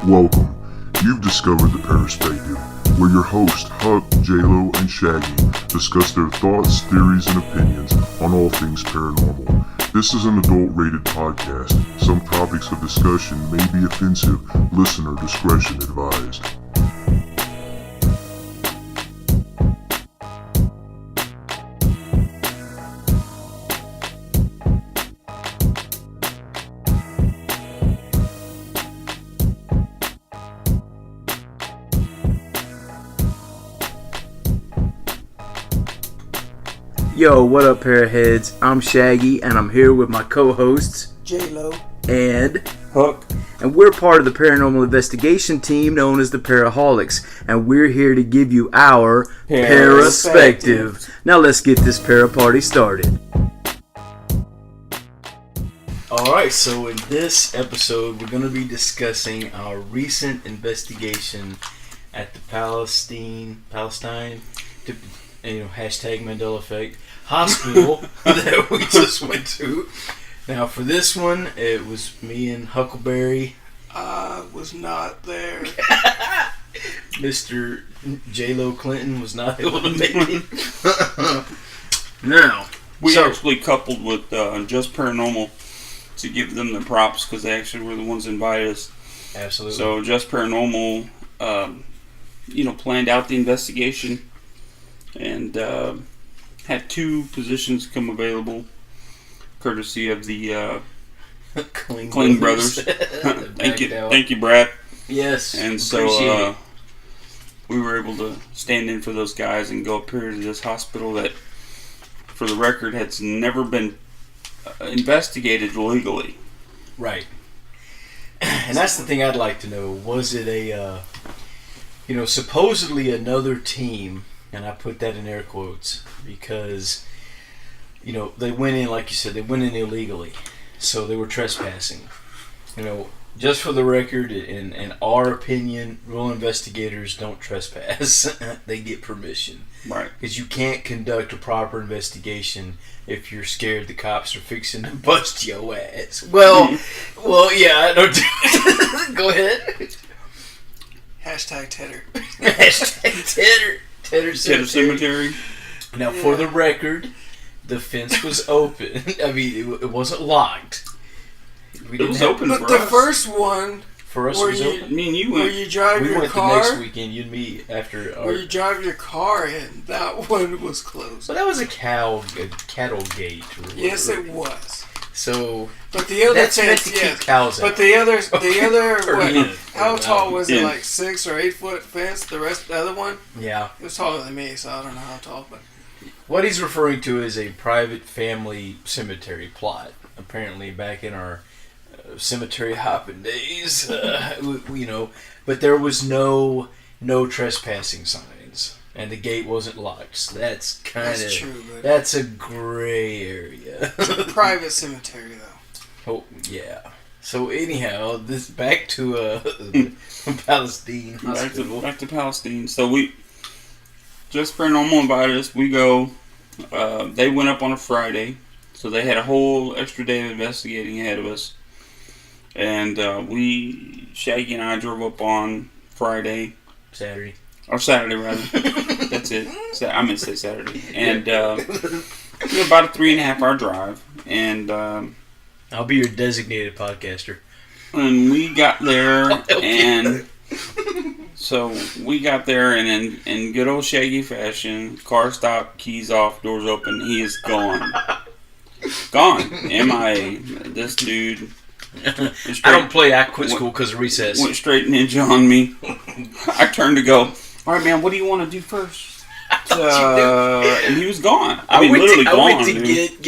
Welcome. You've discovered the Paraspective, where your hosts Huck, J-Lo, and Shaggy discuss their thoughts, theories, and opinions on all things paranormal. This is an adult-rated podcast. Some topics of discussion may be offensive. Listener discretion advised. Yo, what up, Paraheads? I'm Shaggy, and I'm here with my co-hosts, J-Lo and Huck. And we're part of the paranormal investigation team known as the Para-holiX, and we're here to give you our Paraspective. Now let's get this para party started. Alright, so in this episode, we're going to be discussing our recent investigation at the Palestine, hashtag Mandela effect, hospital that we just went to. Now, for this one, it was me and Huckleberry. I was not there. Mr. J-Lo Clinton was not able to make it. Now, we actually coupled with Just Paranormal to give them the props because they actually were the ones that invited us. Absolutely. So Just Paranormal, planned out the investigation and had two positions come available, courtesy of the Kling brothers. Thank you, Brad. Yes, and so we were able to stand in for those guys and go up here to this hospital that, for the record, has never been investigated legally. Right. And that's the thing I'd like to know. Was it a, supposedly another team, and I put that in air quotes, because, they went in, like you said, they went in illegally. So they were trespassing. Just for the record, in our opinion, real investigators don't trespass. They get permission. Right. Because you can't conduct a proper investigation if you're scared the cops are fixing to bust your ass. Well, yeah, I don't. Go ahead. Hashtag Tedder. Hashtag Tedder. Tedder Cemetery. Now, for the record, the fence was open. I mean, it wasn't locked. It was open but for the us. First one, for us, was open. Me and you went. Where you drive we your went car. The next weekend. You and me after. Where you drive your car in. That one was closed. Well, that was a cattle gate. Yes, it was. So, but the other that's fence, meant to keep cows out. But the other, what? How tall was it? Yeah. Like 6 or 8 foot fence. The other one. Yeah, it was taller than me, so I don't know how tall. But what he's referring to is a private family cemetery plot. Apparently, back in our cemetery hopping days, but there was no trespassing signs, and the gate wasn't locked. So that's true. That's a gray area. It's a private cemetery, though. Oh yeah. So anyhow, this back to Palestine hospital. Back to Palestine. So we Just Paranormal invited us. We go. They went up on a Friday, so they had a whole extra day of investigating ahead of us. And Shaggy and I drove up on Saturday rather. That's it. I meant to say Saturday. And about a 3.5 hour drive. And I'll be your designated podcaster. And we got there, and so we got there, and in good old Shaggy fashion, car stopped, keys off, doors open. He is gone. Gone. MIA. This dude. I don't play. I quit school because of recess. Went straight ninja on me. I turned to go, all right, man, what do you want to do first? And he was gone. I mean, literally gone. I went to get,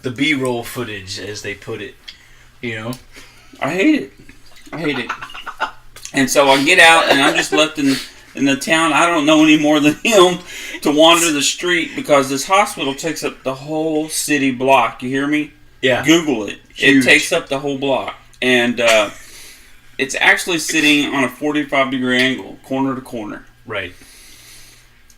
the B-roll footage, as they put it. I hate it. And so I get out, and I'm just left in the town. I don't know any more than him to wander the street because this hospital takes up the whole city block. You hear me? Yeah. Google it. Huge. It takes up the whole block. And it's actually sitting on a 45-degree angle, corner to corner. Right.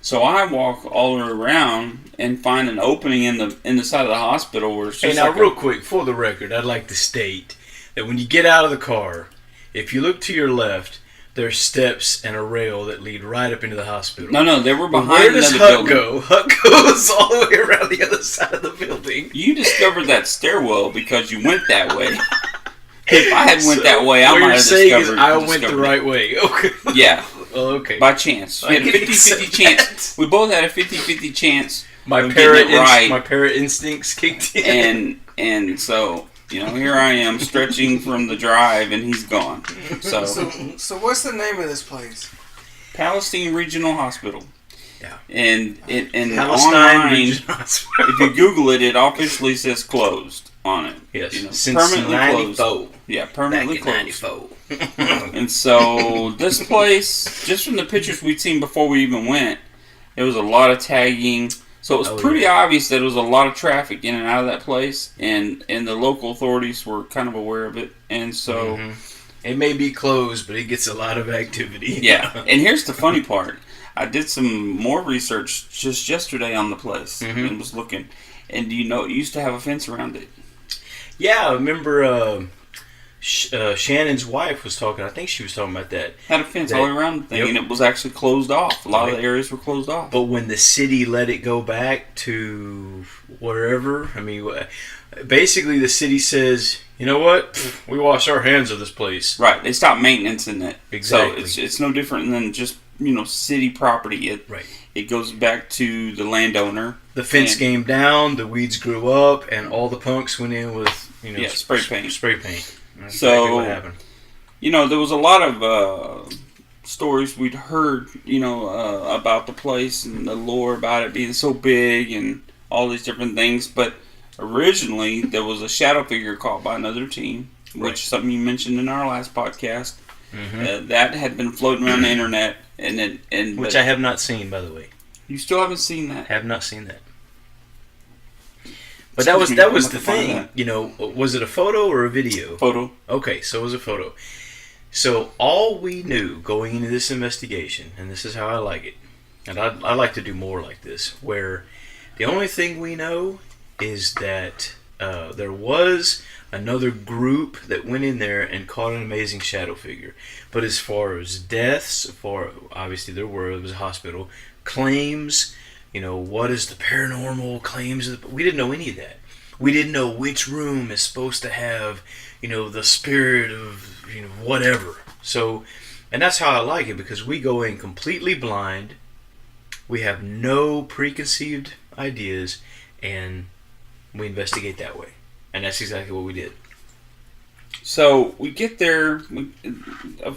So I walk all the way around and find an opening in the side of the hospital where it's just real quick, for the record, I'd like to state that when you get out of the car, If you look to your left, there's steps and a rail that lead right up into the hospital. No, they were behind Where does another Huck building. go? Huck goes all the way around the other side of the building. You discovered that stairwell because you went that way. If I had went that way, I what might you're have saying discovered. is I went the discovered right it. way. Okay. Yeah, Well, okay. by chance. We I had a can 50-50 accept chance. that. We both had a 50-50 chance My of getting it right. my parrot instincts kicked in. And so, here I am stretching from the drive, and he's gone. So So what's the name of this place? Palestine Regional Hospital. Yeah. And Palestine online, Regional Hospital. if you Google it, it officially says closed on it. Yes. Since Permanently 94. closed. Yeah, permanently Back in closed. 94. And so this place, just from the pictures we'd seen before we even went, there was a lot of tagging. So it was pretty obvious that there was a lot of traffic in and out of that place, and the local authorities were kind of aware of it. And so, It may be closed, but it gets a lot of activity. yeah. And here's the funny part. I did some more research just yesterday on the place and was looking. And do you know it used to have a fence around it? Yeah, I remember Shannon's wife was talking. I think she was talking about that. Had a fence all around the thing, Yep. and it was actually closed off. A lot of the areas were closed off. But when the city let it go back to wherever, I mean, basically the city says, you know what? We wash our hands of this place. Right, they stopped maintenance in it. Exactly. So it's no different than just city property. It goes back to the landowner. The fence came down, the weeds grew up, and all the punks went in with spray paint. Spray paint. That's So exactly what happened. There was a lot of stories we'd heard, about the place and the lore about it being so big and all these different things. But originally, there was a shadow figure caught by another team, which is something you mentioned in our last podcast. That had been floating around the internet, Which I have not seen, by the way. You still haven't seen that? Have not seen that. But that was the thing. Was it a photo or a video? Photo. Okay, so it was a photo. So all we knew going into this investigation, and this is how I like it, and I like to do more like this, where the only thing we know is that there was another group that went in there and caught an amazing shadow figure. But as far as deaths, obviously it was a hospital, claims, what is the paranormal claims? We didn't know any of that. We didn't know which room is supposed to have, the spirit of, whatever. So, and that's how I like it, because we go in completely blind. We have no preconceived ideas, and we investigate that way. And that's exactly what we did. So we get there.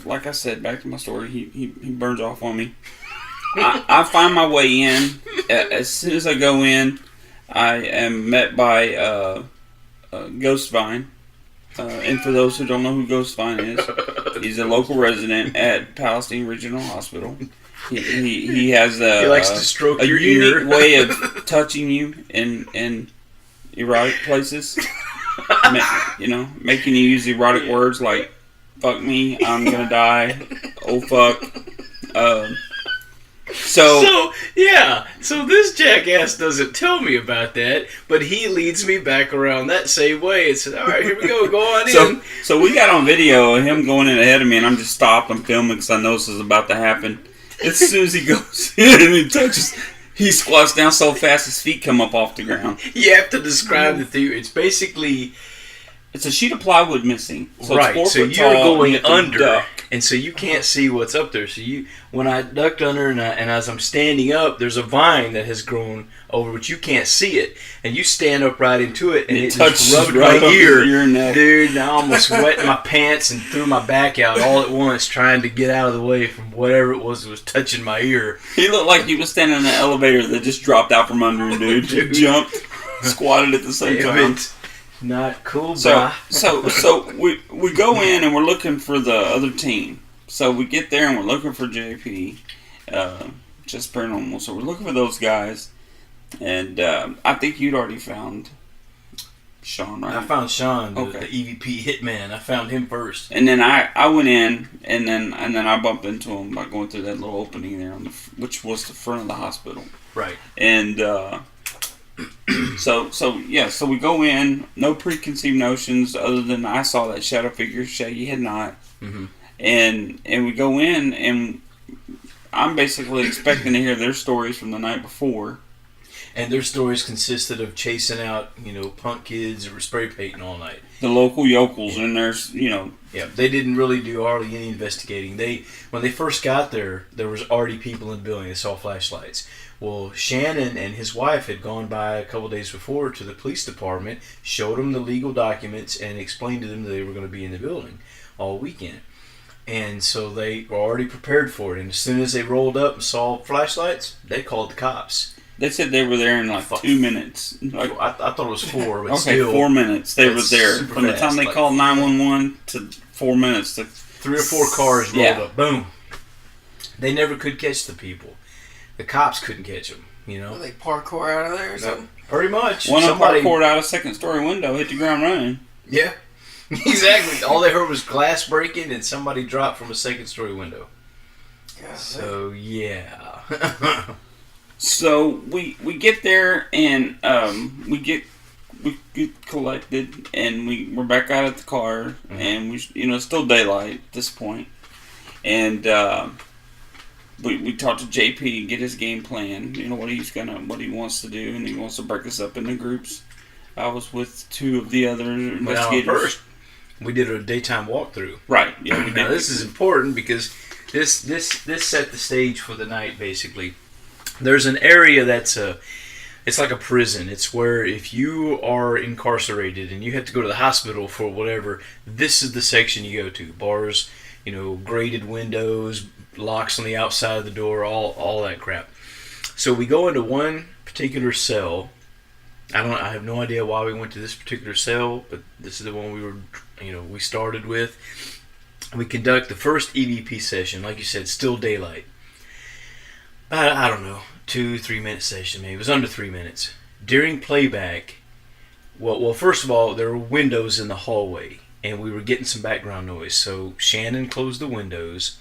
Like I said, back to my story. He burns off on me. I find my way in. As soon as I go in, I am met by Ghost Vine. And for those who don't know who Ghost Vine is, he's a local resident at Palestine Regional Hospital. He has he likes to stroke your unique ear. way of touching you in erotic places. Making you use erotic words like "fuck me," "I'm gonna die," "oh fuck." So this jackass doesn't tell me about that, but he leads me back around that same way and said, all right, here we go on in. So we got on video of him going in ahead of me, and I'm just stopped. I'm filming because I know this is about to happen. As soon as he goes in and he touches, he squats down so fast his feet come up off the ground. You have to describe the theory. It's basically... It's a sheet of plywood missing. So right, it's 4 so foot you're tall, going and you have to under, duck. and so you can't see what's up there. So when I ducked under and as I'm standing up, there's a vine that has grown over, but you can't see it. And you stand up right into it, and it touches just rubbed right my over ear. your neck. Dude, I almost wet my pants and threw my back out all at once, trying to get out of the way from whatever it was that was touching my ear. He looked like he was standing in an elevator that just dropped out from under him, dude. He jumped, squatted at the same time. Not cool, brah. So we go in and we're looking for the other team. So we get there and we're looking for JP, just paranormal. So we're looking for those guys, and I think you'd already found Sean, right? I found Sean, the Okay. EVP hitman. I found him first. And then I went in, and then I bumped into him by going through that little opening there, which was the front of the hospital. Right. And So we go in, no preconceived notions other than I saw that shadow figure, Shaggy had not. Mm-hmm. And we go in, and I'm basically expecting to hear their stories from the night before. And their stories consisted of chasing out, punk kids or spray painting all night. The local yokels, and there's, Yeah, they didn't really do hardly any investigating. When they first got there was already people in the building that saw flashlights. Well, Shannon and his wife had gone by a couple days before to the police department, showed them the legal documents, and explained to them that they were going to be in the building all weekend. And so they were already prepared for it. And as soon as they rolled up and saw flashlights, they called the cops. They said they were there in like 2 minutes. Like, I thought it was 4, but okay, still. 4 minutes. They were there. From the time they called 911 to 4 minutes. 3 or 4 cars rolled up. Boom. They never could catch the people. The cops couldn't catch them, Well, they parkour out of there or something? Pretty much. One parkoured out a second-story window, hit the ground running. Yeah. Exactly. All they heard was glass breaking and somebody dropped from a second-story window. God, So, yeah. So we get there, and we get collected, and we're back out at the car, and it's still daylight at this point, and we talked to JP and get his game plan, what he wants to do, and he wants to break us up into groups. I was with 2 of the other investigators. First, we did a daytime walkthrough. Right. Yeah. We did. Now this is important because this set the stage for the night. Basically, there's an area it's like a prison. It's where if you are incarcerated and you have to go to the hospital for whatever, this is the section you go to. Bars, grated windows, locks on the outside of the door, all that crap. So we go into one particular cell. I have no idea why we went to this particular cell, but this is the one we started with. We conduct the first EVP session, like you said, still daylight. I don't know, 2-3 minute session maybe. It was under 3 minutes. During playback, well, first of all, there were windows in the hallway, and we were getting some background noise. So Shannon closed the windows,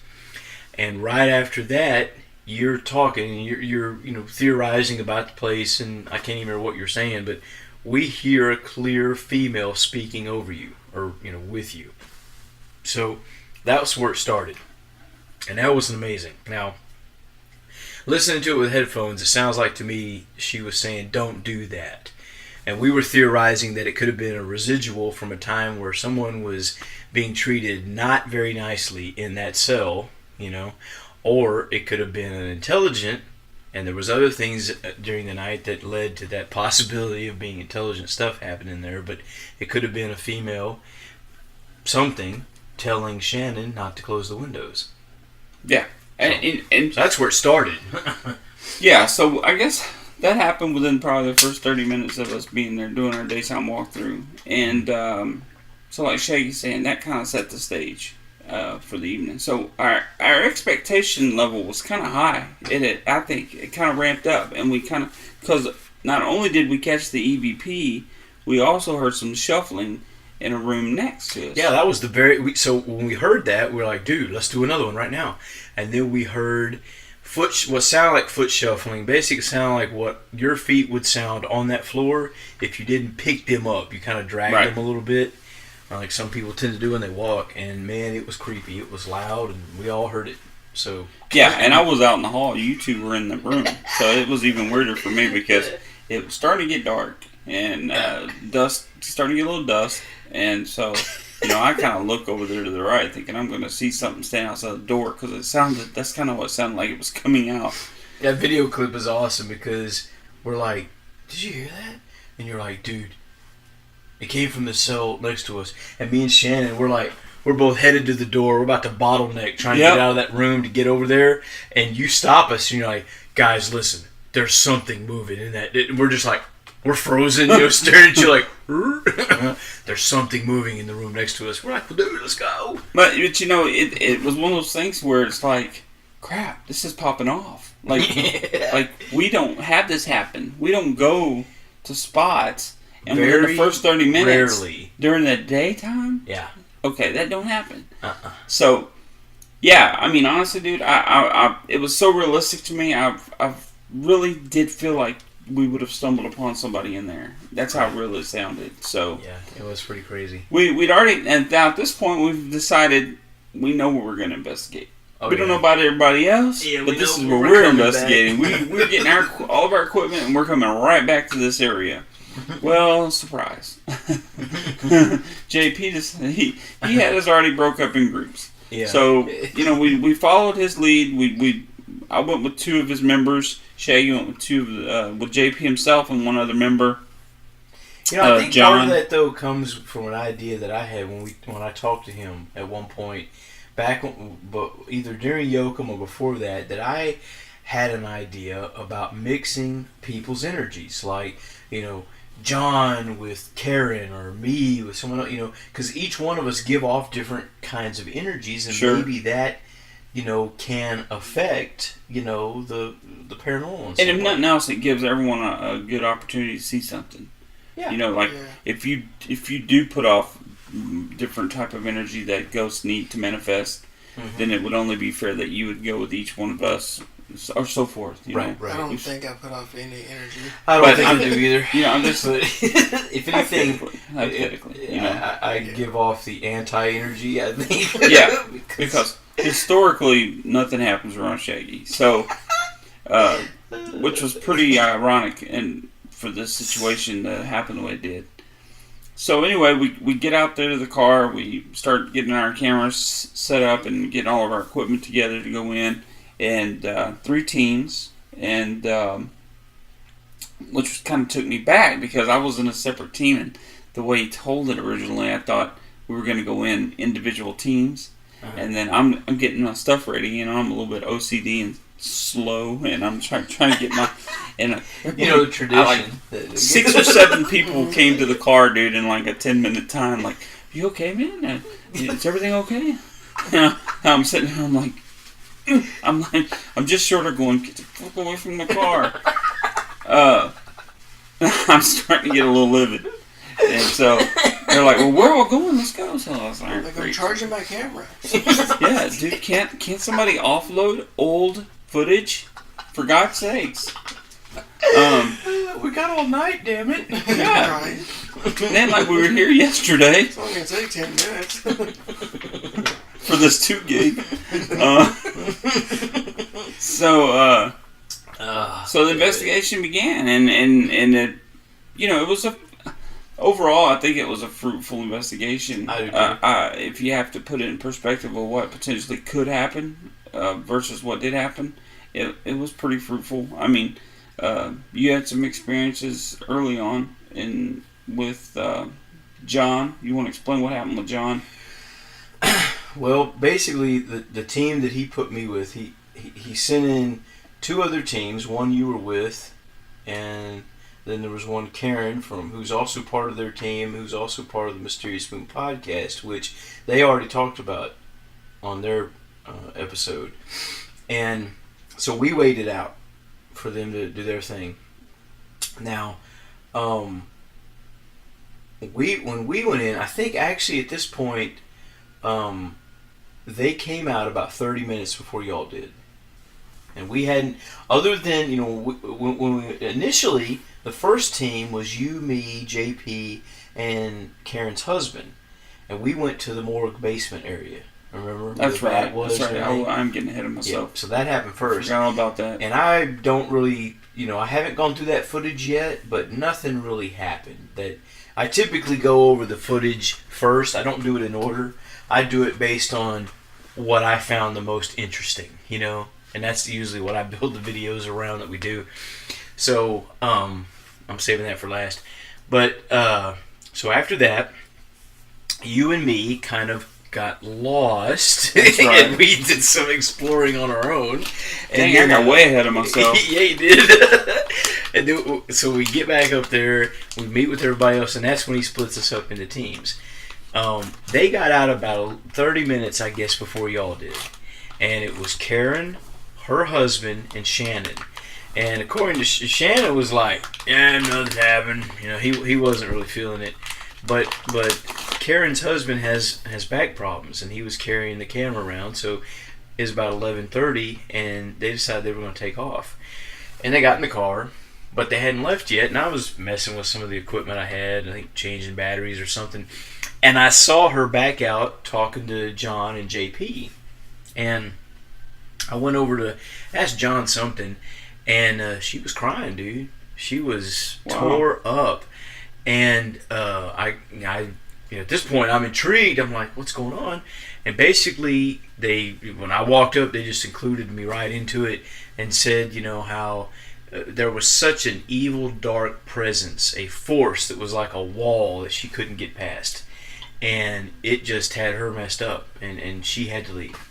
and right after that, you're talking, and you're theorizing about the place, and I can't even remember what you're saying, but we hear a clear female speaking over you, or with you. So that was where it started, and that was amazing. Now, listening to it with headphones, it sounds like to me she was saying, "Don't do that," and we were theorizing that it could have been a residual from a time where someone was being treated not very nicely in that cell, or it could have been an intelligent, and there was other things during the night that led to that possibility of being intelligent stuff happening there, but it could have been a female something telling Shannon not to close the windows. Yeah. And so that's where it started. Yeah, so I guess that happened within probably the first 30 minutes of us being there doing our daytime walkthrough. And so like Shaggy's saying, that kind of set the stage for the evening. So our expectation level was kind of high. I think it kind of ramped up, and we kind of, because not only did we catch the EVP, we also heard some shuffling in a room next to us. Yeah, that was so when we heard that, we were like, dude, let's do another one right now. And then we heard what sounded like foot shuffling. Basically sounded like what your feet would sound on that floor if you didn't pick them up. You kind of drag them a little bit, like some people tend to do when they walk. And man, it was creepy. It was loud, and we all heard it. So yeah, and I was out in the hall. You 2 were in the room, so it was even weirder for me because it was starting to get dark, and dust starting to get a little dust. And so, I kind of look over there to the right thinking I'm going to see something stand outside the door because that's kind of what it sounded like it was coming out. That video clip is awesome because we're like, did you hear that? And you're like, dude, it came from the cell next to us. And me and Shannon, we're both headed to the door. We're about to bottleneck trying to get out of that room to get over there. And you stop us and you're like, guys, listen, there's something moving in that. We're just like, we're frozen, staring at you like, there's something moving in the room next to us. We're like, well, dude, let's go. But it was one of those things where it's like, crap, this is popping off. Like we don't have this happen. We don't go to spots, and we're in the first 30 minutes during the daytime. Yeah. Okay, that don't happen. So, yeah, I mean, honestly, dude, I it was so realistic to me. I really did feel like we would have stumbled upon somebody in there. That's how real it sounded. So Yeah, it was pretty crazy. we'd already, and now at this point, we've decided we know what we're going to investigate. Oh, we don't know about everybody else, Yeah, but we this know is where where we're we're coming investigating. back. We're getting all of our equipment, and we're coming right back to this area. Well, surprise. JP just he had us already broke up in groups. Yeah. So we followed his lead. I went with two of his members. Shaggy went with with JP himself and one other member. I think John. part of that though comes from an idea that I had when I talked to him at one point but either during Yoakum or before that I had an idea about mixing people's energies, like John with Karen or me with someone else, because each one of us give off different kinds of energies, and Sure. maybe that can affect the paranormal. And if nothing else, it gives everyone a good opportunity to see something. Yeah. Like Yeah. if you do put off different type of energy that ghosts need to manifest, then it would only be fair that you would go with each one of us, or so forth. You know? Right. I don't think I put off any energy. I don't But think I'm- I do either. I'm just But if anything, hypothetically, I give off the anti-energy, I think. Yeah, because historically nothing happens around Shaggy. So, which was pretty ironic and for this situation to happen the way it did. So anyway, we get out there to the car, we start getting our cameras set up and getting all of our equipment together to go in, and 3 teams, and which kind of took me back because I was in a separate team, and the way he told it originally, I thought we were going to go in individual teams, and then I'm getting my stuff ready, I'm a little bit OCD and slow, and I'm trying to get my the tradition. 6 or 7 people came to the car, dude, in like a 10-minute time. Like, you okay, man? Is everything okay? I'm sitting here. I'm just short of going, get the fuck away from the car. I'm starting to get a little livid, and so they're like, "Well, where are we going? Let's go." So I was like, Like I'm charging my camera. "Yeah, dude, can't somebody offload old footage? For God's sakes!" We got all night, damn it. Yeah. Right. Man, like we were here yesterday It's only gonna take 10 minutes. for this 2 gig. So the investigation began, and it, it was overall, I think it was a fruitful investigation. I do too. If you have to put it in perspective of what potentially could happen versus what did happen, it was pretty fruitful. I mean, you had some experiences early on with John. You want to explain what happened with John? Well, basically, the team that he put me with, he sent in 2 other teams. One you were with, and then there was one Karen who's also part of their team, who's also part of the Mysterious Moon podcast, which they already talked about on their episode. And so we waited out for them to do their thing. Now, when we went in, I think actually at this point, they came out about 30 minutes before y'all did. And we hadn't, other than, when we initially, the first team was you, me, JP, and Karen's husband. And we went to the morgue basement area. Remember? That's where right. that was That's and right. everything? I'm getting ahead of myself. Yeah, so that happened first. Forgot all about that. And I don't really, I haven't gone through that footage yet, but nothing really happened. That I typically go over the footage first. I don't do it in order. I do it based on what I found the most interesting, and that's usually what I build the videos around that we do. So I'm saving that for last. But so after that, you and me kind of got lost. That's right. And we did some exploring on our own. Dang, I got way ahead of myself. Yeah, you did. And then, so we get back up there, we meet with everybody else, and that's when he splits us up into teams. They got out about 30 minutes, I guess, before y'all did. And it was Karen, her husband, and Shannon. And according to Shannon was like, yeah, nothing's happened. He wasn't really feeling it. But Karen's husband has back problems, and he was carrying the camera around, so it was about 11:30, and they decided they were going to take off. And they got in the car, but they hadn't left yet, and I was messing with some of the equipment I had, I think changing batteries or something, and I saw her back out talking to John and JP, and I went over to ask John something, and she was crying, dude. She was tore up, and I at this point I'm intrigued. I'm like, what's going on? And basically, when I walked up, they just included me right into it and said, how there was such an evil, dark presence, a force that was like a wall that she couldn't get past, and it just had her messed up, and she had to leave.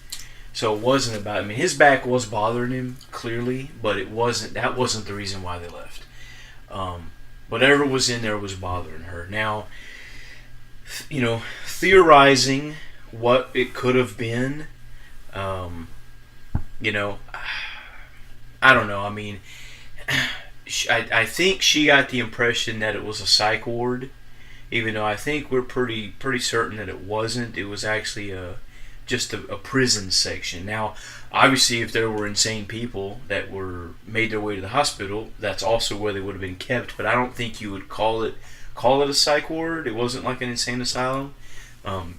So it wasn't about. His back was bothering him clearly, but that wasn't the reason why they left. Whatever was in there was bothering her. Now, theorizing what it could have been, I don't know. I think she got the impression that it was a psych ward, even though I think we're pretty certain that it wasn't. It was actually just a prison section. Now, obviously, if there were insane people that were made their way to the hospital, that's also where they would have been kept. But I don't think you would call it a psych ward. It wasn't like an insane asylum.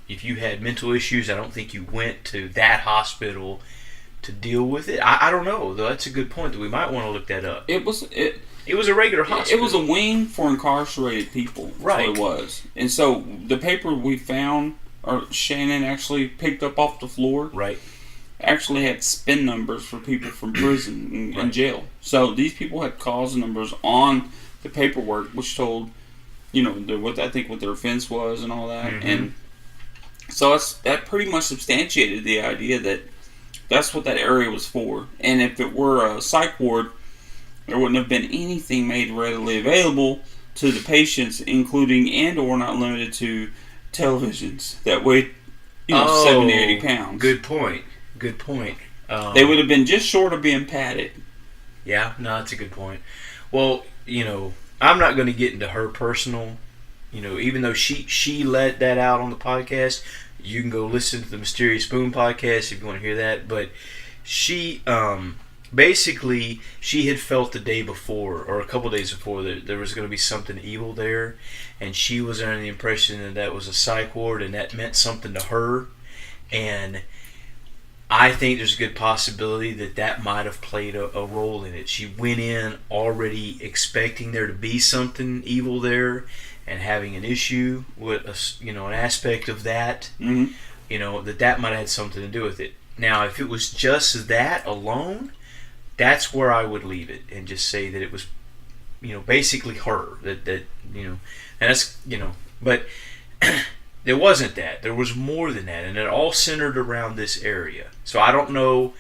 If you had mental issues, I don't think you went to that hospital to deal with it. I don't know, though. That's a good point. That we might want to look that up. It was a regular hospital. It was a wing for incarcerated people. Right. That's what it was. And so the paper we found, or Shannon actually picked up off the floor. Right. Actually had spin numbers for people from prison and jail. So these people had cause numbers on the paperwork, which told, what their offense was and all that. Mm-hmm. And so that pretty much substantiated the idea that that's what that area was for. And if it were a psych ward, there wouldn't have been anything made readily available to the patients, including and or not limited to televisions that weighed 70, 80 pounds. Good point. They would have been just short of being padded. Yeah, no, that's a good point. Well, I'm not going to get into her personal, even though she let that out on the podcast. You can go listen to the Mysterious Spoon podcast if you want to hear that. But she, basically, she had felt the day before, or a couple days before, that there was going to be something evil there. And she was under the impression that was a psych ward, and that meant something to her. And I think there's a good possibility that might have played a role in it. She went in already expecting there to be something evil there, and having an issue with an aspect of that. Mm-hmm. That might have had something to do with it. Now, if it was just that alone, that's where I would leave it and just say that it was, basically her. And that's but. There wasn't that. There was more than that, and it all centered around this area. So I don't know.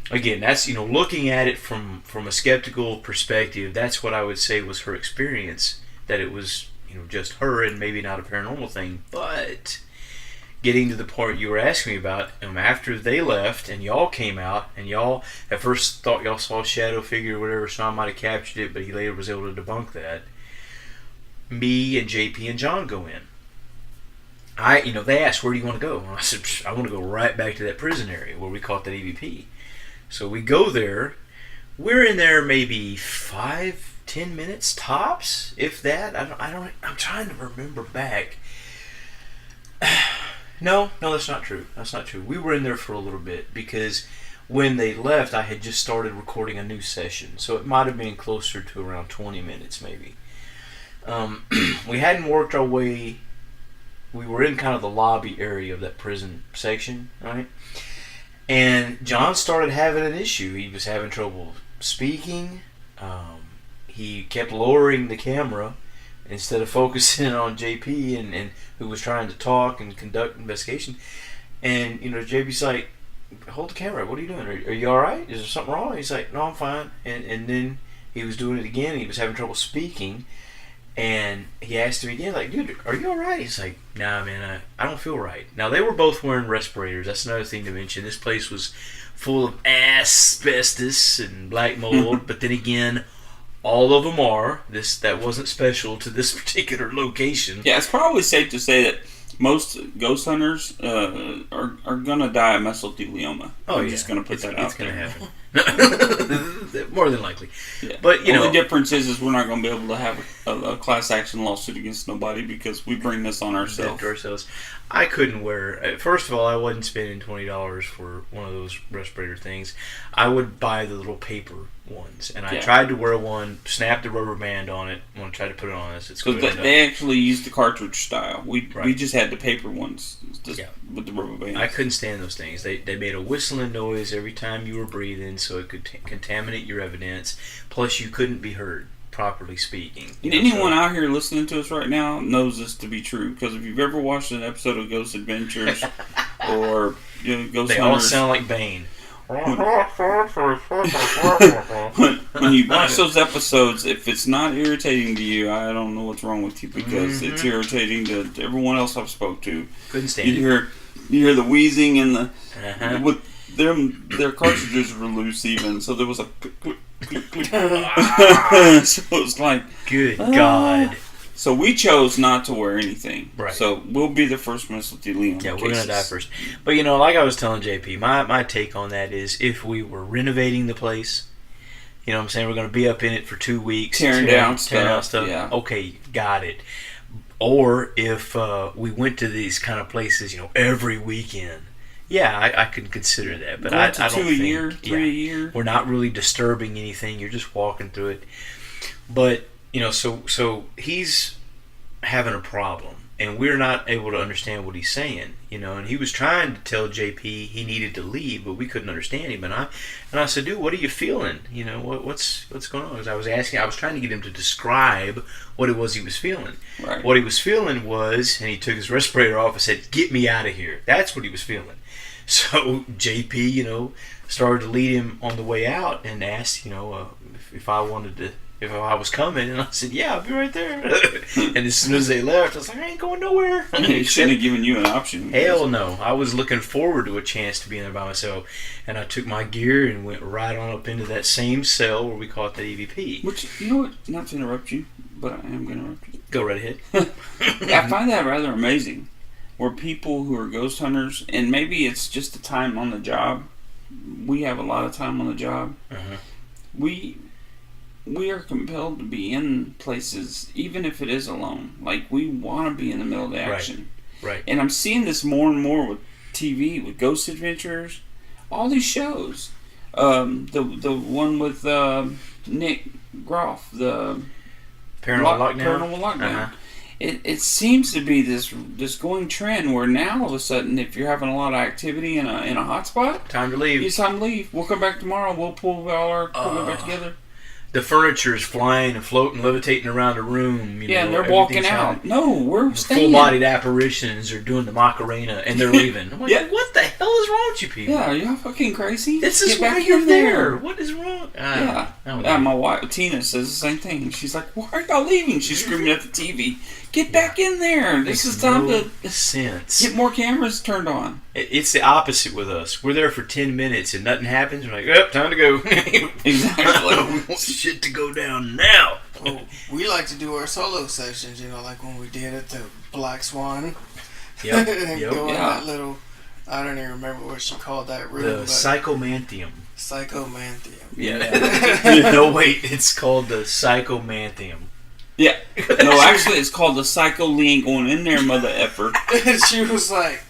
Again, that's looking at it from a skeptical perspective. That's what I would say was her experience. That it was just her and maybe not a paranormal thing. But getting to the part you were asking me about, after they left and y'all came out and y'all at first thought y'all saw a shadow figure or whatever, Sean might have captured it, but he later was able to debunk that. Me and JP and John go in. They asked, where do you want to go? And I said, I want to go right back to that prison area where we caught that EVP. So we go there. We're in there maybe 5-10 minutes tops, if that. I'm trying to remember back. No, that's not true. We were in there for a little bit because when they left, I had just started recording a new session. So it might have been closer to around 20 minutes maybe. We hadn't worked our way. We were in kind of the lobby area of that prison section, right? And John started having an issue. He was having trouble speaking. He kept lowering the camera instead of focusing on JP and who was trying to talk and conduct investigation. And, JP's like, hold the camera. What are you doing? Are you all right? Is there something wrong? He's like, no, I'm fine. And then he was doing it again. He was having trouble speaking. And he asked him again, like, dude, are you all right? He's like, nah, man, I don't feel right. Now, they were both wearing respirators. That's another thing to mention. This place was full of asbestos and black mold. But then again, all of them are. That wasn't special to this particular location. Yeah, it's probably safe to say that most ghost hunters are going to die of mesothelioma. I'm just going to put that out there. It's going to happen. More than likely. Yeah. But, But, you the only know, difference is we're not going to be able to have a class action lawsuit against nobody because we bring this on ourselves. I couldn't wear. First of all, I wasn't spending $20 for one of those respirator things. I would buy the little paper ones, and I tried to wear one. Snapped the rubber band on it when I tried to put it on. It's because they actually used the cartridge style. We just had the paper ones, with the rubber band. I couldn't stand those things. They made a whistling noise every time you were breathing, so it could contaminate your evidence. Plus, you couldn't be heard, properly speaking. And anyone out here listening to us right now knows this to be true, because if you've ever watched an episode of Ghost Adventures or Ghost they Hunters, all sound like Bane. when you watch those episodes, if it's not irritating to you, I don't know what's wrong with you, because it's irritating to everyone else I've spoke to. Couldn't stand it. You hear the wheezing and the with their cartridges were loose even, so there was a click, click, click. So it's like, good God. So we chose not to wear anything. Right. So we'll be the first mesothelioma cases. Yeah, we're gonna die first. But like I was telling JP, my take on that is if we were renovating the place, you know what I'm saying, we're gonna be up in it for 2 weeks, tearing down stuff. Yeah. Okay, got it. Or if we went to these kind of places, every weekend. Yeah, I could consider that, but I don't think 2 a year, 3 a year. We're not really disturbing anything. You're just walking through it. But so he's having a problem, and we're not able to understand what he's saying. And he was trying to tell JP he needed to leave, but we couldn't understand him. And I said, dude, what are you feeling? What's going on? Because I was trying to get him to describe what it was he was feeling. Right. What he was feeling was, and he took his respirator off and said, "Get me out of here." That's what he was feeling. So JP, started to lead him on the way out and asked, if I wanted to, if I was coming, and I said, "Yeah, I'll be right there." And as soon as they left, I was like, "I ain't going nowhere." He shouldn't have given you an option. Hell no. I was looking forward to a chance to be in there by myself, and I took my gear and went right on up into that same cell where we caught that EVP. Which, what? Not to interrupt you, but I am going to interrupt you. Go right ahead. I find that rather amazing, where people who are ghost hunters, and maybe it's just the time on the job. We have a lot of time on the job. Uh-huh. We are compelled to be in places, even if it is alone. Like, we want to be in the middle of the action. Right. And I'm seeing this more and more with TV, with Ghost Adventures, all these shows. The one with Nick Groff, the Paranormal Lockdown. Uh-huh. It seems to be this going trend where now all of a sudden, if you're having a lot of activity in a hot spot, Time to leave. it's time to leave. We'll come back tomorrow. We'll pull all our equipment back together. The furniture is flying and floating, levitating around the room. And they're walking out. No, we're staying. Full-bodied apparitions are doing the Macarena, and they're leaving. I'm like, Yeah. what the hell is wrong with you people? Yeah, y'all fucking crazy. This is Get why back you're in there. What is wrong? Yeah. My wife Tina says the same thing. She's like, "Why are y'all leaving?" She's screaming at the TV. Get back in there. This is time to sense. get more cameras turned on. It's the opposite with us. We're there for 10 minutes and nothing happens. We're like, oh, time to go. Exactly. We want shit to go down now. Well, we like to do our solo sessions, like when we did at the Black Swan. Yep. And Yep. go in Yeah. that little, I don't even remember what she called that room. The but psychomanthium. Psychomanthium. Yeah. No, wait. It's called the psychomanthium. Yeah. No, actually, it's called the Psycho Lee ain't going in there, mother effer. And she was like,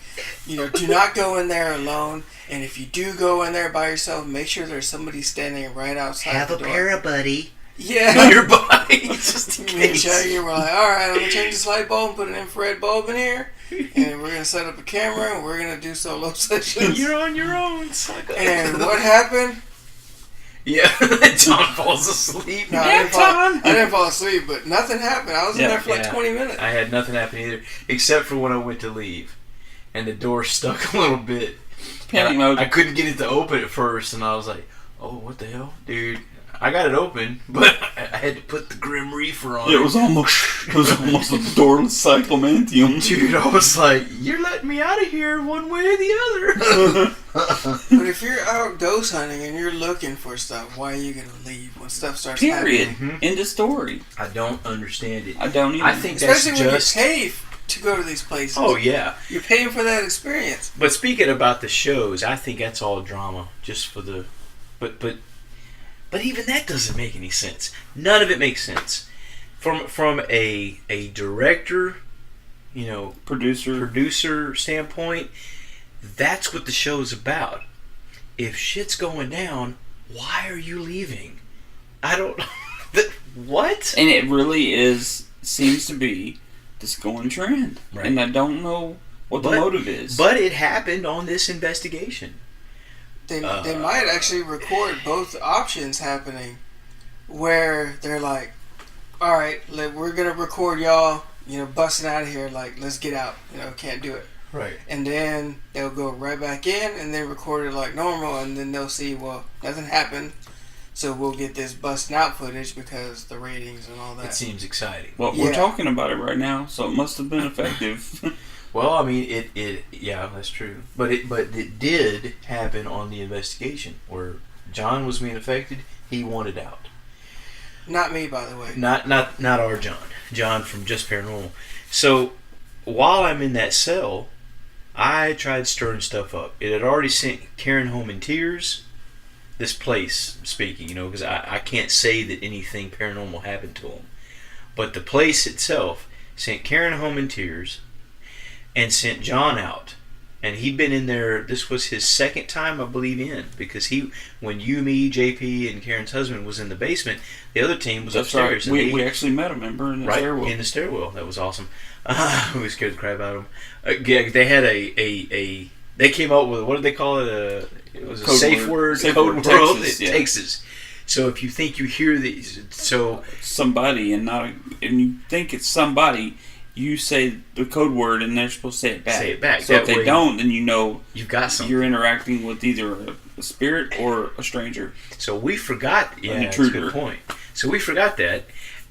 do not go in there alone. And if you do go in there by yourself, make sure there's somebody standing right outside the door. buddy. Yeah. Your body. Just in Me and case. Shaggy were like, alright, I'm going to change this light bulb and put an infrared bulb in here. And we're going to set up a camera and we're going to do solo sessions. You're on your own. And what happened? Yeah. John falls asleep. No, I didn't fall asleep, but nothing happened. I was in there for like 20 minutes. I had nothing happen either, except for when I went to leave, and the door stuck a little bit. Panic mode. I couldn't get it to open at first, and I was like, "Oh, what the hell, dude!" I got it open, but I had to put the Grim Reaper on. It was almost a doorless cyclomantium. Dude, I was like, "You're letting me out of here one way or the other." But if you're out ghost hunting and you're looking for stuff, why are you going to leave when stuff starts Period. happening? End of story. I don't understand it. I don't either. I think Especially that's when just. you pay to go to these places. Oh yeah, You're paying for that experience. but speaking about the shows, I think that's all drama, just for the. But But even that doesn't make any sense. None of it makes sense. From a director, producer standpoint, that's what the show's about. If shit's going down, why are you leaving? I don't. What? And it really seems to be this going trend, right. And I don't know what the motive is. But it happened on this investigation. They might actually record both options happening, where they're like, "All right, we're gonna record y'all, busting out of here. Like, let's get out. Can't do it." Right. And then they'll go right back in, and they record it like normal, and then they'll see, well, nothing happened, so we'll get this busting out footage because the ratings and all that. It seems exciting. Well, we're talking about it right now, so it must have been effective. Well, I mean, yeah, that's true. But it did happen on the investigation where John was being affected. He wanted out. Not me, by the way. Not our John. John from Just Paranormal. So while I'm in that cell, I tried stirring stuff up. It had already sent Karen home in tears. This place speaking, because I can't say that anything paranormal happened to him. But the place itself sent Karen home in tears. And sent John out, and he'd been in there. This was his second time, I believe, in, because when me, JP, and Karen's husband was in the basement, the other team was upstairs. Right. We actually met him, remember, in the stairwell. In the stairwell. That was awesome. We scared the crap out of them. They had they came up with, what did they call it? It was a safe word. Code word. Texas. So if you think you hear these, somebody and you think it's somebody. You say the code word, and they're supposed to say it back. Say it back. So if they don't, then you've got something. You're interacting with either a spirit or a stranger. So we forgot. Yeah, that's a good point. So we forgot that,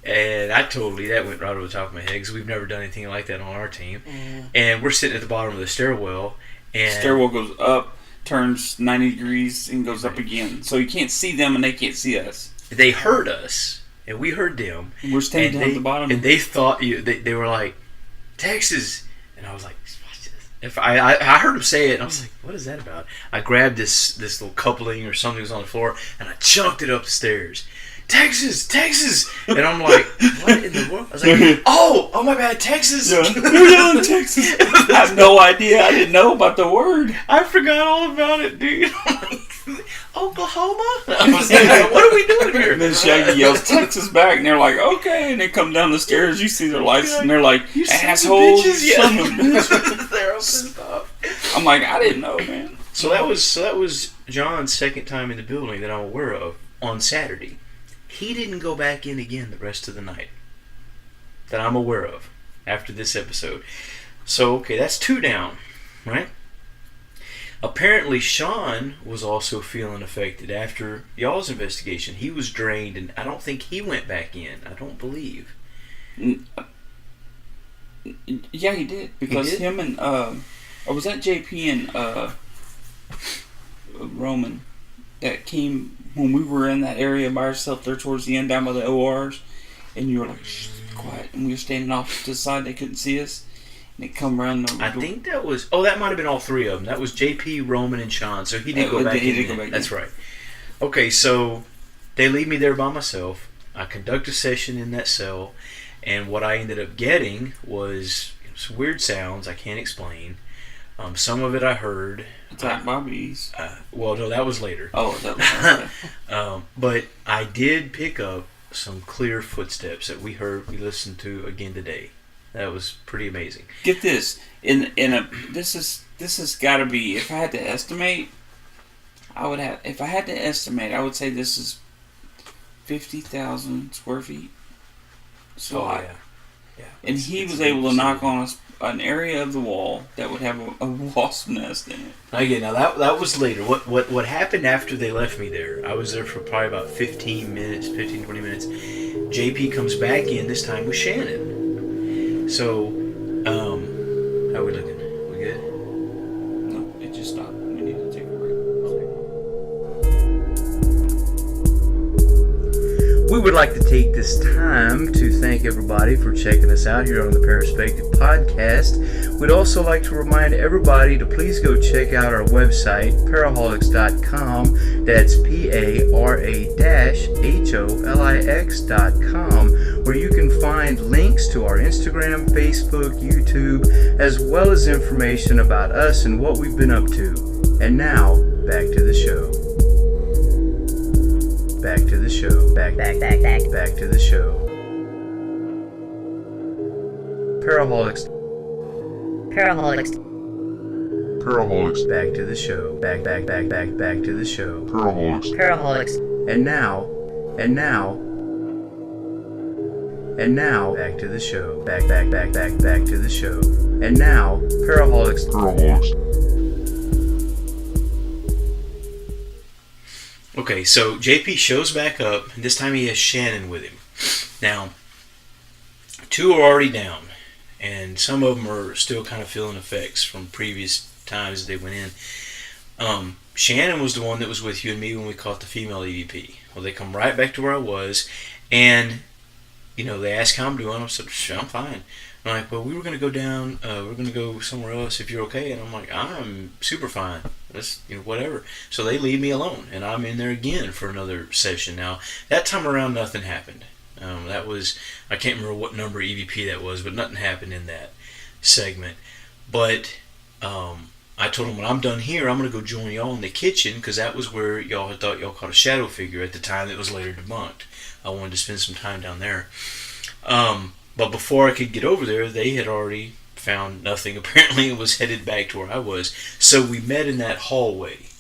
and that went right over the top of my head because we've never done anything like that on our team. Mm. And we're sitting at the bottom of the stairwell, and stairwell goes up, turns 90 degrees, and goes up again. So you can't see them, and they can't see us. They heard us. And we heard them. We're standing down at the bottom. And they thought, they were like, Texas. And I was like, watch this. I heard them say it, and I was like, what is that about? I grabbed this little coupling or something that was on the floor, and I chunked it up the stairs. Texas! And I'm like, what in the world? I was like, oh my bad, Texas. Yeah. We're down in Texas. I have no idea. I didn't know about the word. I forgot all about it, dude. Oklahoma? I was like, what are we doing here? And then Shaggy yells Texas back, and they're like, okay. And they come down the stairs. You see their lights, and they're like, assholes. Son of a bitch. They're pissed off. I'm like, I didn't know, man. So that was John's second time in the building that I'm aware of on Saturday. He didn't go back in again the rest of the night that I'm aware of after this episode. So, okay, that's 2 down, right? Apparently, Sean was also feeling affected after y'all's investigation. He was drained, and I don't think he went back in. I don't believe. Yeah, he did. Because he did? Him and, or was that JP and Roman that came when we were in that area by ourselves there towards the end down by the ORs, and you were like, shh, quiet, and we were standing off to the side, they couldn't see us. And it come around the door. I think that was... Oh, that might have been all 3 of them. That was JP, Roman, and Sean. So he did go back in. That's right. Okay, so they leave me there by myself. I conduct a session in that cell. And what I ended up getting was some weird sounds I can't explain. Some of it I heard. Attack by bees. Well, no, that was later. Oh, that was but I did pick up some clear footsteps that we listened to again today. That was pretty amazing. Get this. This has got to be, if I had to estimate, I would say this is 50,000 square feet. So yeah. And he was able to knock on an area of the wall that would have a wasp nest in it. Again, now that was later. What happened after they left me there? I was there for probably about 20 minutes. JP comes back in, this time with Shannon. So, how are we looking? We good? No, it just stopped. We need to take a break. We would like to take this time to thank everybody for checking us out here on the Paraspective podcast. We'd also like to remind everybody to please go check out our website, Para-holiX.com. That's PARA-HOLIX.com, where you can find links to our Instagram, Facebook, YouTube, as well as information about us and what we've been up to. And now, back to the show. Back to the show. Back to the show. Para-holiX. Para-holiX. Back to the show. Back to the show. Para-holiX. And now, back to the show. Back to the show. And now, Para-holiX. Para-holiX. Okay, so JP shows back up, and this time he has Shannon with him. Now, 2 are already down, and some of them are still kind of feeling effects from previous times they went in. Shannon was the one that was with you and me when we caught the female EVP. Well, they come right back to where I was, and they asked how I'm doing. I said, I'm fine. I'm like, well, we were going to go down, we're going to go somewhere else if you're okay. And I'm like, I'm super fine. That's, whatever. So they leave me alone, and I'm in there again for another session. Now, that time around, nothing happened. That was, I can't remember what number EVP that was, but nothing happened in that segment. But I told them when I'm done here, I'm going to go join y'all in the kitchen, because that was where y'all had thought y'all caught a shadow figure at the time that was later debunked. I wanted to spend some time down there. But before I could get over there, they had already found nothing, apparently, and was headed back to where I was. So we met in that hallway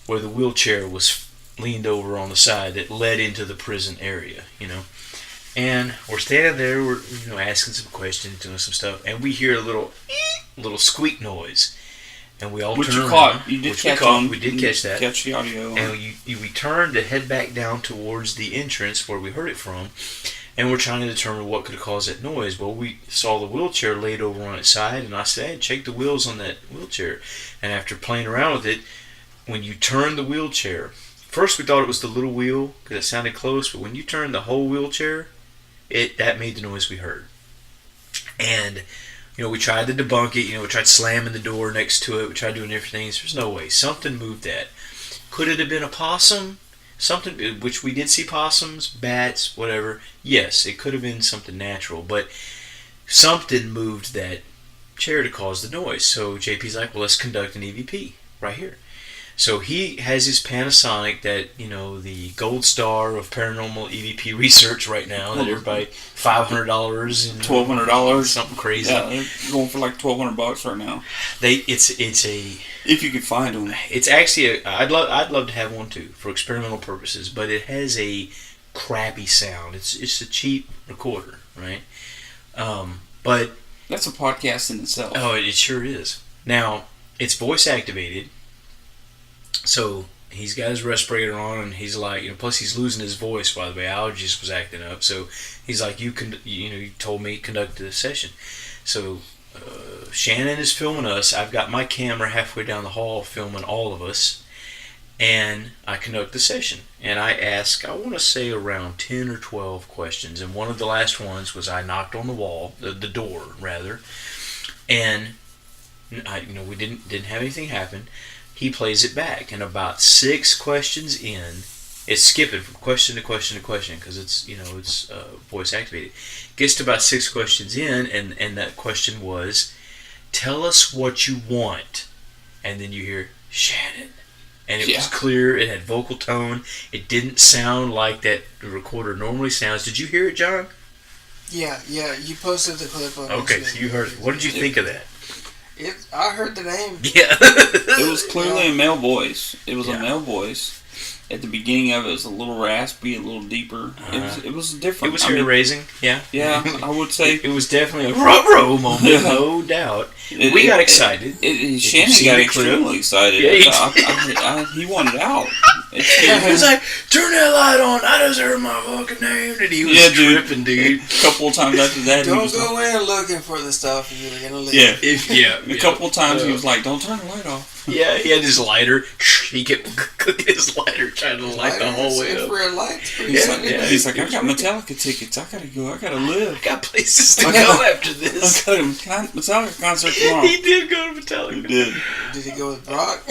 where the wheelchair was leaned over on the side that led into the prison area, And we're standing there, we're asking some questions, doing some stuff, and we hear a little squeak noise. And we all Which turn you around. caught. You did Which catch we caught. on. We did catch that. Catch the audio. And we turned to head back down towards the entrance where we heard it from. And we're trying to determine what could have caused that noise. Well, we saw the wheelchair laid over on its side, and I said, hey, check the wheels on that wheelchair. And after playing around with it, when you turn the wheelchair, first we thought it was the little wheel because it sounded close, but when you turn the whole wheelchair, that made the noise we heard. And we tried to debunk it. We tried slamming the door next to it. We tried doing everything. There's no way. Something moved that. Could it have been a possum? Something, which we did see possums, bats, whatever. Yes, it could have been something natural, but something moved that chair to cause the noise. So JP's like, well, let's conduct an EVP right here. So he has his Panasonic, that the gold star of paranormal EVP research right now, that everybody $500 and $1,200, something crazy. Yeah, they're going for like $1,200 right now. It's a if you could find them. It's actually I'd love to have one too for experimental purposes, but it has a crappy sound. It's a cheap recorder, right? But that's a podcast in itself. Oh, it sure is. Now it's voice activated. So he's got his respirator on, and he's like, plus he's losing his voice. By the way, allergies was acting up. So he's like, you told me to conduct the session. So Shannon is filming us. I've got my camera halfway down the hall filming all of us, and I conduct the session. And I ask, I want to say around 10 or 12 questions. And one of the last ones was I knocked on the wall, the door rather, and we didn't have anything happen. He plays it back, and about 6 questions in, it's skipping from question to question to question because it's voice activated. Gets to about 6 questions in, and that question was, tell us what you want, and then you hear Shannon, and it was clear. It had vocal tone. It didn't sound like that the recorder normally sounds. Did you hear it, John? Yeah. You posted the clip on. Okay, so you heard it. What did you think of that? I heard the name. Yeah. It was clearly a male voice. It was a male voice. At the beginning of it, it was a little raspy, a little deeper. It was different. It was hair raising. Yeah. Yeah, I would say. It was definitely a ruh-roh moment, no doubt. We got excited. Shannon got extremely excited. Yeah, he wanted out. He was like, turn that light on. I just heard my fucking name. And he was tripping, dude. A couple of times after that, don't go in looking for the stuff if you're going to leave. Yeah. A couple of times he was like, don't turn the light off. Yeah, he had his lighter. He kept cooking his lighter, trying to light the whole way up. Infrared lights. He's like, I got Metallica tickets. I gotta go. I gotta live. I got places to go after this. I got a Metallica concert tomorrow. He did go to Metallica. He did. Did he go with Brock?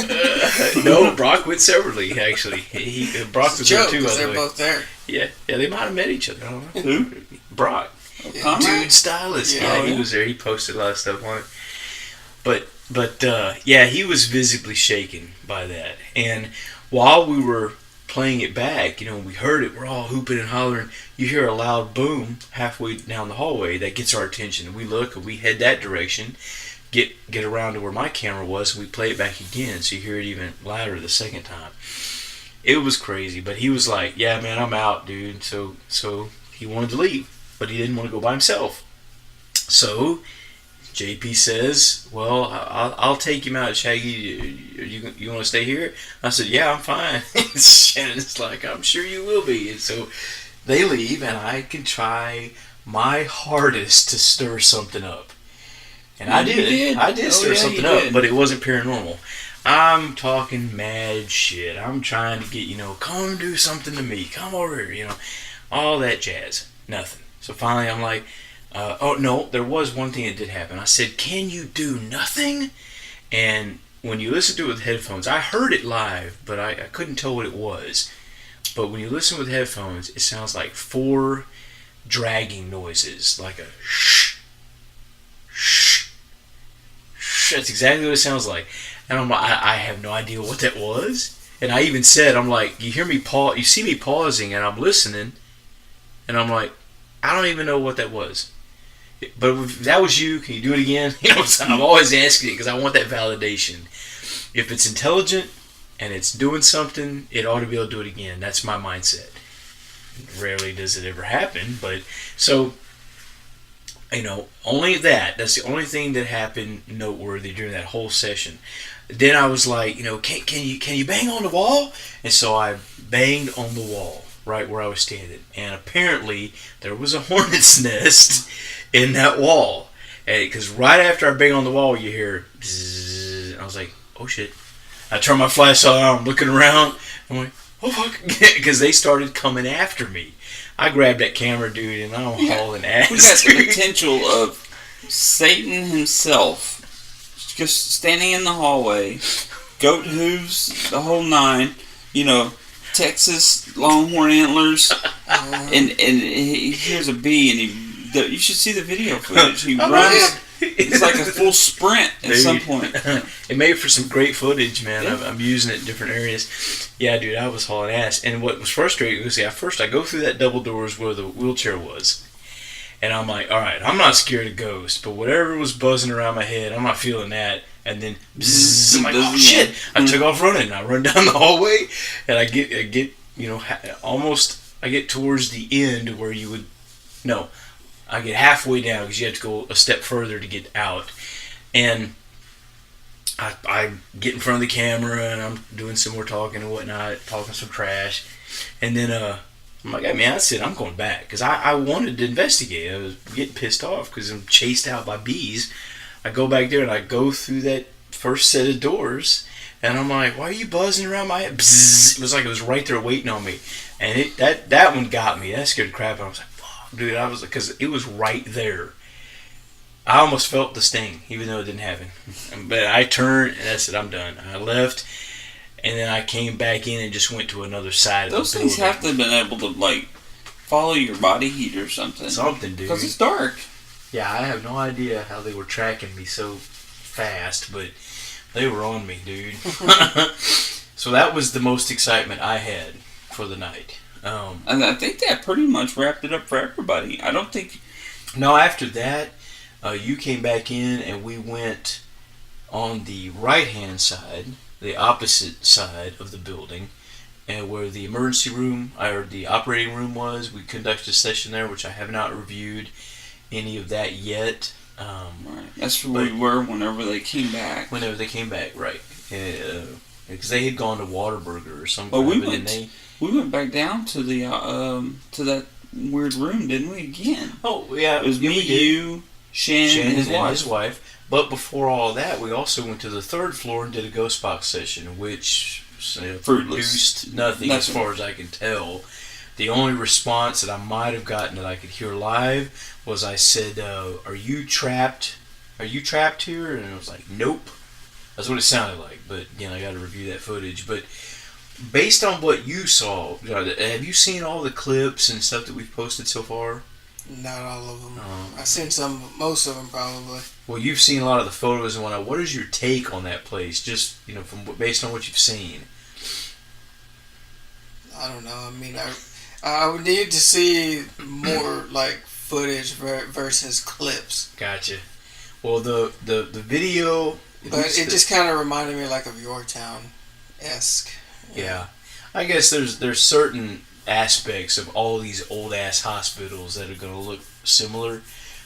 No, Brock went separately. Actually, Brock was there too. By the they're way, both there. yeah, they might have met each other. I don't know. Who? Brock, Yeah. Dude Stylist. Yeah, he was there. He posted a lot of stuff on it. But yeah, he was visibly shaken by that. And while we were playing it back, we heard it. We're all hooping and hollering. You hear a loud boom halfway down the hallway that gets our attention. We look and we head that direction. Get around to where my camera was, and we play it back again. So you hear it even louder the second time. It was crazy, but he was like, "Yeah, man, I'm out, dude." So he wanted to leave, but he didn't want to go by himself. So JP says, "Well, I'll take him out, Shaggy. You want to stay here?" I said, "Yeah, I'm fine." And Shannon's like, "I'm sure you will be." And so they leave, and I can try my hardest to stir something up. And I did. I did stir something up, but it wasn't paranormal. I'm talking mad shit. I'm trying to get, come do something to me. Come over here, all that jazz. Nothing. So finally I'm like, oh no, there was one thing that did happen. I said, "Can you do nothing?" And when you listen to it with headphones, I heard it live, but I couldn't tell what it was. But when you listen with headphones, it sounds like 4 dragging noises, like a shh, shh. That's exactly what it sounds like. And I'm like, I have no idea what that was. And I even said, I'm like, you hear me pause, you see me pausing, and I'm listening, and I'm like, I don't even know what that was. But if that was you, can you do it again? I'm always asking it because I want that validation. If it's intelligent and it's doing something, it ought to be able to do it again. That's my mindset. Rarely does it ever happen, but so. Only that's the only thing that happened noteworthy during that whole session. Then I was like, can you bang on the wall? And so I banged on the wall right where I was standing. And apparently there was a hornet's nest in that wall. Because right after I bang on the wall, you hear bzzz, and I was like, oh shit. I turned my flashlight on, I'm looking around. I'm like, oh fuck. Because they started coming after me. I grabbed that camera, dude, and I'm hauling ass. We got the potential of Satan himself just standing in the hallway, goat hooves, the whole 9, Texas Longhorn antlers, and he hears a bee, and you should see the video footage. He runs. It's like a full sprint at some point. It made for some great footage, man. Yeah. I'm using it in different areas. Yeah, dude, I was hauling ass. And what was frustrating was, at first I go through that double doors where the wheelchair was. And I'm like, all right, I'm not scared of ghosts, but whatever was buzzing around my head, I'm not feeling that. And then, bzzz, I'm like, oh shit. I took off running. I run down the hallway, and I get almost, I get towards the end where you would, no. I get halfway down because you have to go a step further to get out. And I get in front of the camera and I'm doing some more talking and whatnot, talking some trash. And then I'm like, hey, man, that's it. I'm going back because I wanted to investigate. I was getting pissed off because I'm chased out by bees. I go back there and I go through that first set of doors. And I'm like, why are you buzzing around my head? Bzzz. It was like it was right there waiting on me. And that one got me. That scared the crap out of me. I was like, dude, I was, because it was right there. I almost felt the sting, even though it didn't happen. But I turned, and that's it, I'm done. I left, and then I came back in and just went to another side of the building. Those things have to have been able to, follow your body heat or something. Something, dude. Because it's dark. Yeah, I have no idea how they were tracking me so fast, but they were on me, dude. So that was the most excitement I had for the night. And I think that pretty much wrapped it up for everybody. I don't think... No, after that, you came back in and we went on the right-hand side, the opposite side of the building, and where the emergency room, or the operating room was. We conducted a session there, which I have not reviewed any of that yet. Right. That's where we were whenever they came back. Whenever they came back, right. Because they had gone to Whataburger or something. Well, we went back down to the to that weird room, didn't we? Again. Oh yeah, it was me, you, Shannon and his wife. But before all that, we also went to the 3rd floor and did a ghost box session, which produced nothing as far as I can tell. The only response that I might have gotten that I could hear live was I said, "Are you trapped? Are you trapped here?" And I was like, "Nope." That's what it sounded like. But again, I got to review that footage. But based on what you saw, have you seen all the clips and stuff that we've posted so far? Not all of them. I've seen most of them probably. Well, you've seen a lot of the photos and whatnot. What is your take on that place? Just based on what you've seen. I don't know. I mean, I would need to see more like footage versus clips. Gotcha. Well, the video, but it just kind of reminded me like of Yorktown-esque. Yeah, I guess there's certain aspects of all these old ass hospitals that are going to look similar.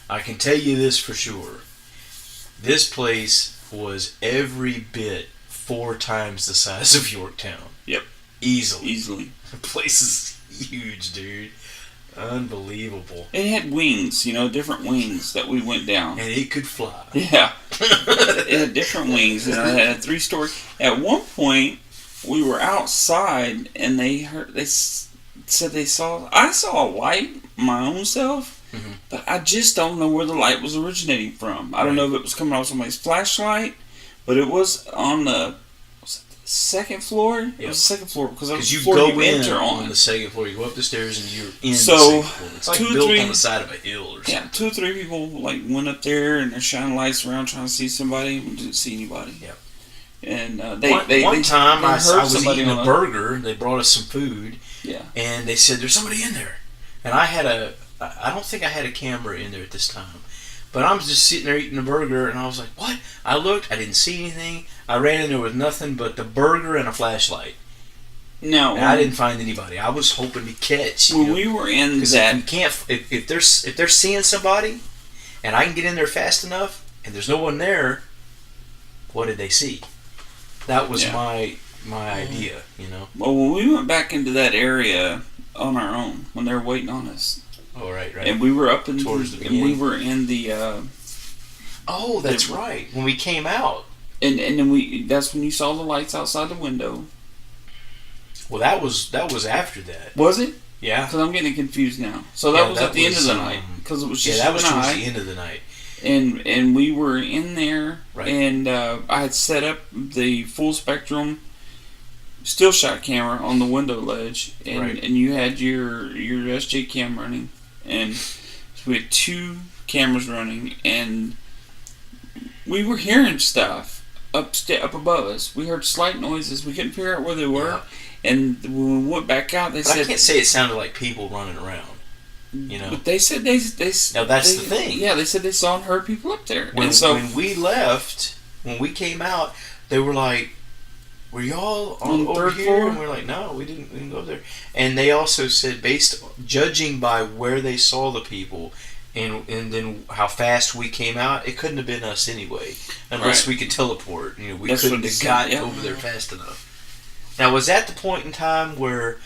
I can tell you this for sure. This place was every bit 4 times the size of Yorktown. Yep. Easily. The place is huge, dude. Unbelievable. It had wings, different wings that we went down. And it could fly. Yeah. It had different wings, and it had a 3-story. At one point, we were outside, and I saw a light my own self, but I just don't know where the light was originating from. I don't know if it was coming off somebody's flashlight, but it was on the 2nd floor. Yep. It was the 2nd floor because you go on the 2nd floor. You go up the stairs and you're in the 2nd floor. It's like built on the side of a hill or something. Yeah, 2 or 3 people went up there and they're shining lights around trying to see somebody. We didn't see anybody. Yep. And one time I was eating a burger. They brought us some food. Yeah. And they said there's somebody in there, and I don't think I had a camera in there at this time. But I'm just sitting there eating a burger, and I was like, what? I looked, I didn't see anything. I ran in there with nothing but the burger and a flashlight. No. And I didn't find anybody. I was hoping to catch. When we were in that... If they're seeing somebody, and I can get in there fast enough, and there's no one there, what did they see? That was my idea, Well, when we went back into that area on our own, when they were waiting on us... Oh, right. And we were up towards the beginning. And we were in the... oh, that's right. When we came out. And then that's when you saw the lights outside the window. Well, that was after that. Was it? Yeah. Because I'm getting confused now. So that was at the end of the night. Because it was just that was towards the end of the night. And we were in there, right. And I had set up the full spectrum still shot camera on the window ledge, and you had your SJ cam running, and so we had 2 cameras running, and we were hearing stuff up above us. We heard slight noises. We couldn't figure out where they were, and when we went back out, they said... I can't say it sounded like people running around. But they said they now that's the thing. Yeah, they said they saw and heard people up there. When we left, when we came out, they were like, "Were y'all on over here?" Floor? And we're like, "No, we didn't go there." And they also said, judging by where they saw the people, and then how fast we came out, it couldn't have been us anyway, unless we could teleport. We couldn't have gotten over there fast enough. Now, was that the point in time where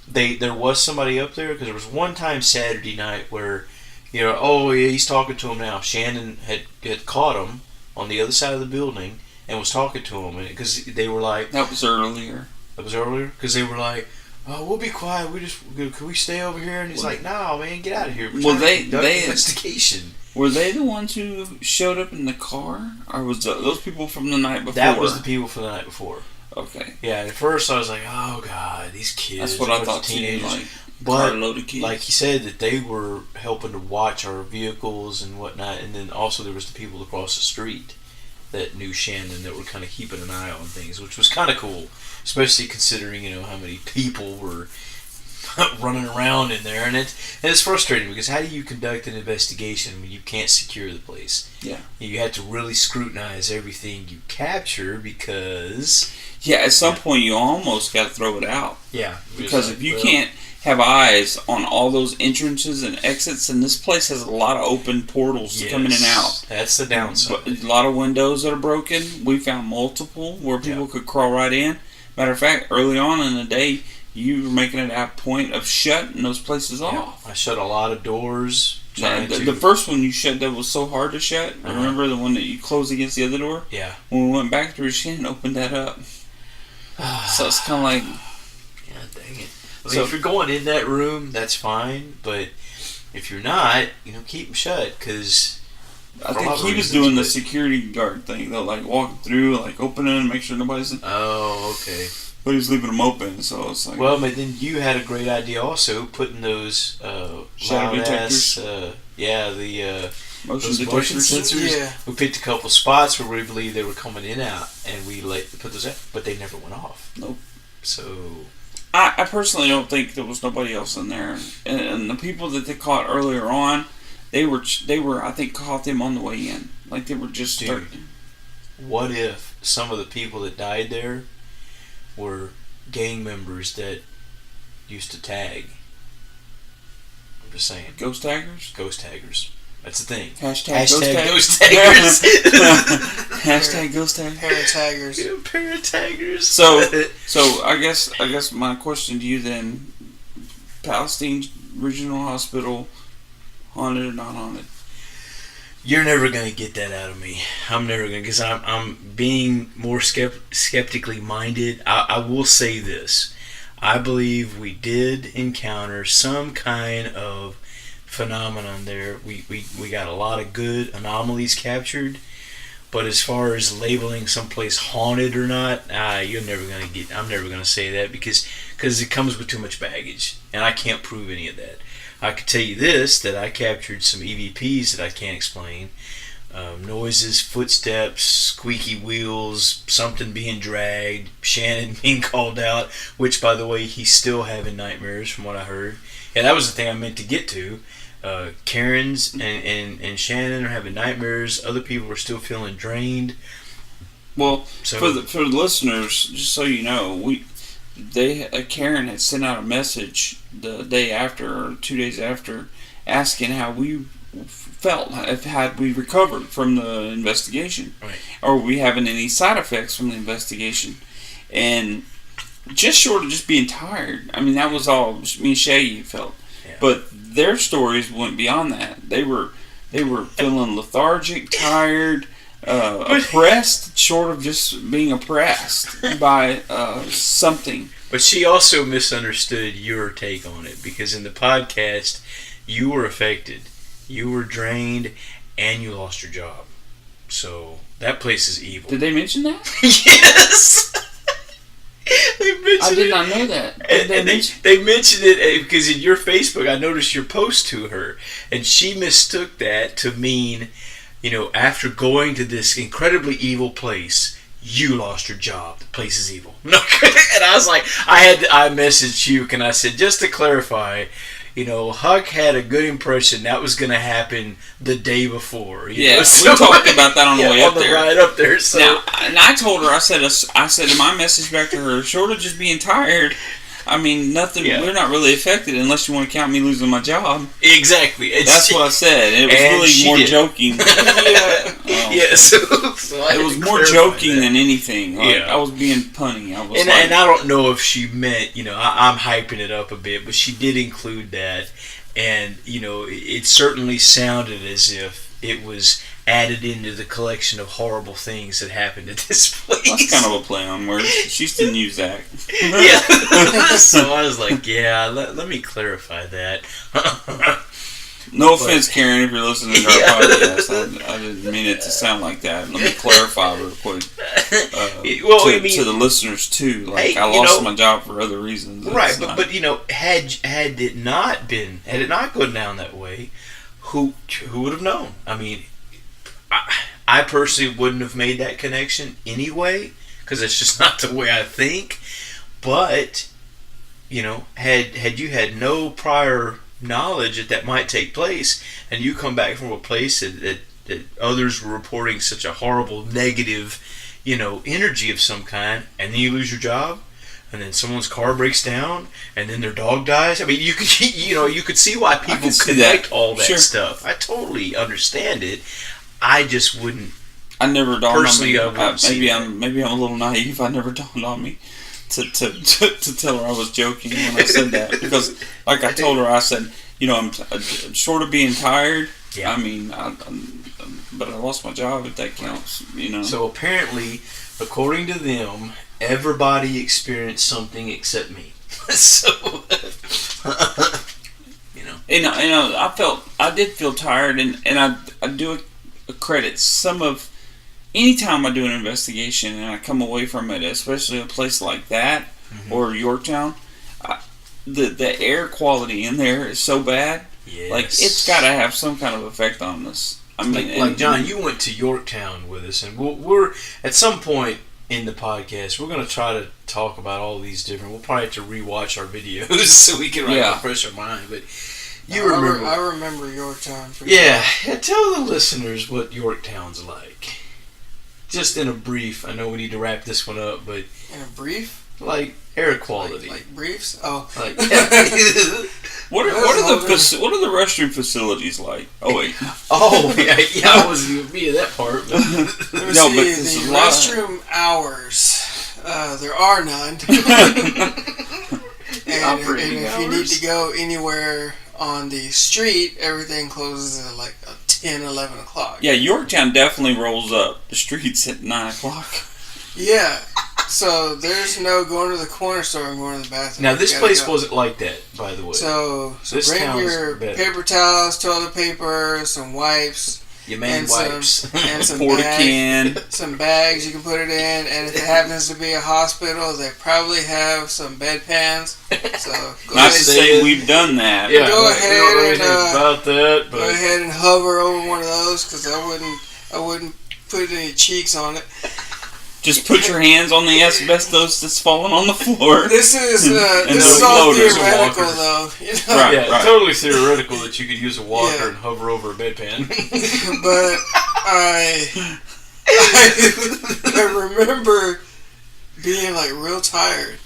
there was somebody up there? Because there was one time Saturday night where, he's talking to him now. Shannon had caught him on the other side of the building and was talking to him, because they were like... That was earlier. That was earlier? Because they were like, "Oh, we'll be quiet. Can we stay over here?" And he's like, "No, man, get out of here." They investigation. Were they the ones who showed up in the car, or was those people from the night before? That was the people from the night before. Okay. Yeah, at first I was like, "Oh God, these kids." That's what I thought. Teenagers. But like he said, that they were helping to watch our vehicles and whatnot, and then also there was the people across the street that knew Shannon that were kind of keeping an eye on things, which was kind of cool, especially considering how many people were running around in there, and it's frustrating because how do you conduct an investigation when you can't secure the place? Yeah, you have to really scrutinize everything you capture because at some point you almost got to throw it out. Yeah, because if you can't have eyes on all those entrances and exits, and this place has a lot of open portals to come in and out. That's the downside. But a lot of windows that are broken. We found multiple where people could crawl right in. Matter of fact, early on in the day, you were making it a point of shutting those places off. I shut a lot of doors. The first one you shut that was so hard to shut. Remember the one that you closed against the other door? Yeah. When we went back through, Shannon opened that up. So it's kind of like... Yeah, dang it. I mean, if you're going in that room, that's fine. But if you're not, keep them shut. Because I think he was doing the security guard thing, though, like walking through, like opening and make sure nobody's... Oh, okay. But he was leaving them open, so it's like... Well, but then you had a great idea also, putting those shadow detectors. The Motion sensors. Yeah. We picked a couple spots where we believed they were coming in and out, and we put those out, but they never went off. Nope. So... I personally don't think there was nobody else in there. And the people that they caught earlier on, they were I think caught them on the way in. Like they were just starting. What if some of the people that died there were gang members that used to tag? I'm just saying. Ghost taggers? Ghost taggers. That's the thing. Hashtag ghost taggers. Hashtag ghost taggers. Para-taggers. Para-taggers. So I guess my question to you then, Palestine Regional Hospital, haunted or not haunted? You're never gonna get that out of me. I'm never gonna, because I'm being more skeptically minded. I will say this: I believe we did encounter some kind of phenomenon there. We got a lot of good anomalies captured, but as far as labeling someplace haunted or not, I'm never gonna say that because it comes with too much baggage, and I can't prove any of that. I could tell you this, that I captured some EVPs that I can't explain. Noises, footsteps, squeaky wheels, something being dragged, Shannon being called out, which, by the way, he's still having nightmares from what I heard. Yeah, that was the thing I meant to get to. Karen's and Shannon are having nightmares. Other people are still feeling drained. Well, for the listeners, just so you know, Karen had sent out a message the day after or 2 days after, asking how we felt, had we recovered from the investigation, right, or were we having any side effects from the investigation, and just short of just being tired. I mean, that was all me and Shaggy felt, but their stories went beyond that. They were feeling lethargic, tired. Oppressed, short of just being oppressed by something. But she also misunderstood your take on it, because in the podcast, you were affected, you were drained, and you lost your job. So that place is evil. Did they mention that? Yes. They mentioned I did not know that. They mentioned it because in your Facebook, I noticed your post to her, and she mistook that to mean, after going to this incredibly evil place, you lost your job. The place is evil. No, and I was like, I messaged you, and I said, just to clarify, Huck had a good impression that was going to happen the day before. We talked about that on the way up there. Right up there. So. Now, and I told her, I said in my message back to her, short of just being tired, I mean, nothing. Yeah. We're not really affected unless you want to count me losing my job. Exactly. That's what I said. It was really more joking. So it was more joking than anything. Like, I was being punny. And I don't know if she meant, I'm hyping it up a bit, but she did include that, and it certainly sounded as if it was added into the collection of horrible things that happened at this place. That's kind of a play on words. She didn't use that. Yeah. So I was like, let me clarify that. No offense, Karen, if you're listening to our podcast. I didn't mean it to sound like that. Let me clarify real quick. To the listeners, too. Like, I lost my job for other reasons. Right, but had it not gone down that way, who would have known? I mean, I personally wouldn't have made that connection anyway, because it's just not the way I think. But, had you had no prior knowledge that might take place, and you come back from a place that others were reporting such a horrible negative, energy of some kind, and then you lose your job, and then someone's car breaks down, and then their dog dies. I mean, you could see why people connect all that stuff. I totally understand it. I just wouldn't. I never dawned personally, on me. Maybe I'm a little naive. I never dawned on me to tell her I was joking when I said that, because like I told her, I said, I'm short of being tired. Yeah. I mean, but I lost my job, if that counts. So apparently, according to them, everybody experienced something except me. So, I did feel tired, and I do credit some of. Anytime I do an investigation and I come away from it, especially a place like that or Yorktown, the air quality in there is so bad. Yes. Like, it's got to have some kind of effect on us. I mean, like John, you went to Yorktown with us, and we're at some point in the podcast, we're going to try to talk about all these different. We'll probably have to rewatch our videos so we can refresh our mind. But I remember Yorktown. Yeah, tell the listeners what Yorktown's like. Just in a brief. I know we need to wrap this one up, but in a brief, like air quality, like briefs. Oh, like what are the restroom facilities like? Oh wait. Oh yeah, I wasn't even be at that part. But. The restroom hours. There are none. and if you need to go anywhere on the street, everything closes at like 10, 11 o'clock. Yeah, Yorktown definitely rolls up the streets at 9 o'clock. Yeah. So there's no going to the corner store and going to the bathroom. Now this place wasn't like that, by the way. So bring your paper towels, toilet paper, some wipes. Your man wipes. And some can. Some bags you can put it in, and if it happens to be a hospital, they probably have some bedpans. So not to say we've done that. Yeah, go ahead and about that. But. Go ahead and hover over one of those, because I wouldn't put any cheeks on it. Just put your hands on the asbestos that's falling on the floor. This is all theoretical, though. Right. Totally theoretical that you could use a walker and hover over a bedpan. But I remember being like real tired,